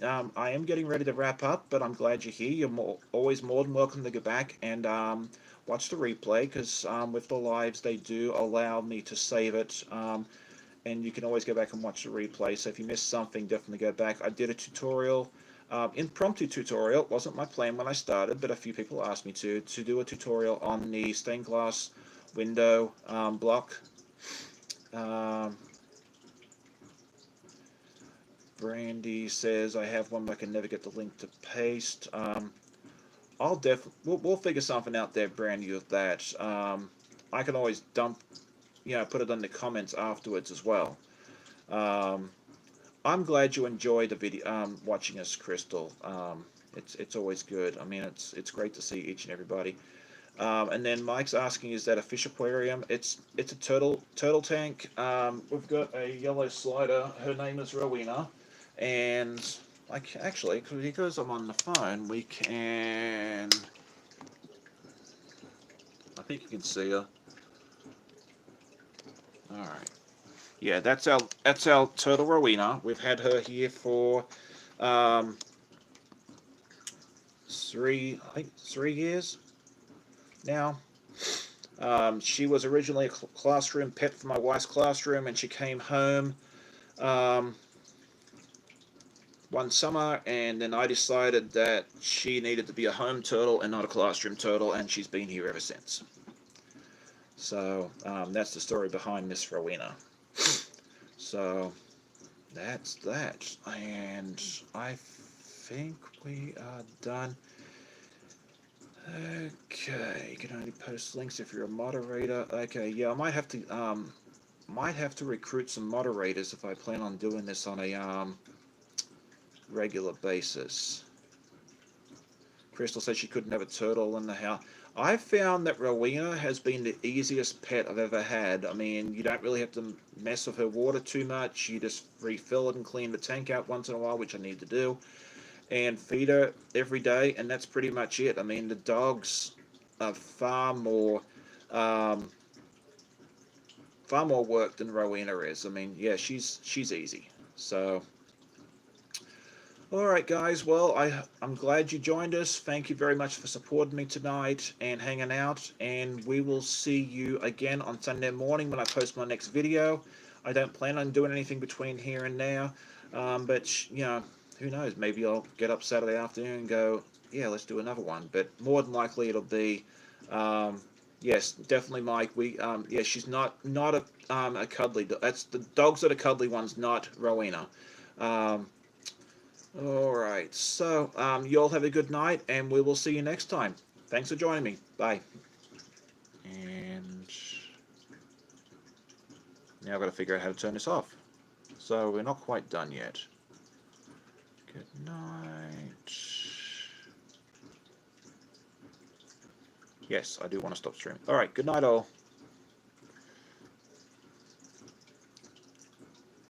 I am getting ready to wrap up, but I'm glad you're here. You're always more than welcome to go back and watch the replay, because with the lives, they do allow me to save it, and you can always go back and watch the replay. So if you missed something, definitely go back. I did a tutorial, impromptu tutorial. It wasn't my plan when I started, but a few people asked me to do a tutorial on the stained glass window block. Brandy says I have one, but I can never get the link to paste. We'll figure something out there, Brandy, with that. I can always put it in the comments afterwards as well. I'm glad you enjoyed the video, watching us, Crystal. It's always good. I mean, it's great to see each and everybody. And then Mike's asking, is that a fish aquarium? It's a turtle tank. We've got a yellow slider. Her name is Rowena, and actually, because I'm on the phone, we can. I think you can see her. All right. Yeah, that's our turtle Rowena. We've had her here for I think 3 years now. She was originally a classroom pet for my wife's classroom, and she came home um, one summer, and then I decided that she needed to be a home turtle and not a classroom turtle, and she's been here ever since. So that's the story behind Miss Rowena. So that's that, and I think we are done. Okay, you can only post links if you're a moderator. Okay, yeah, I might have to recruit some moderators if I plan on doing this on a regular basis. Crystal said she couldn't have a turtle in the house. I found that Rowena has been the easiest pet I've ever had. I mean, you don't really have to mess with her water too much. You just refill it and clean the tank out once in a while, which I need to do, and feed her every day, and that's pretty much it. I mean, the dogs are um, far more work than Rowena is. I mean, yeah, she's easy. So, all right, guys. Well, I'm glad you joined us. Thank you very much for supporting me tonight and hanging out. And we will see you again on Sunday morning when I post my next video. I don't plan on doing anything between here and now, but you know, who knows? Maybe I'll get up Saturday afternoon and go, yeah, let's do another one. But more than likely, it'll be. Yes, definitely, Mike. Yeah, she's not a cuddly. That's the dogs that are cuddly ones, not Rowena. Um, all right. So, you all have a good night, and we will see you next time. Thanks for joining me. Bye. And now I've got to figure out how to turn this off. So we're not quite done yet. Good night. Yes, I do want to stop streaming. All right. Good night, all.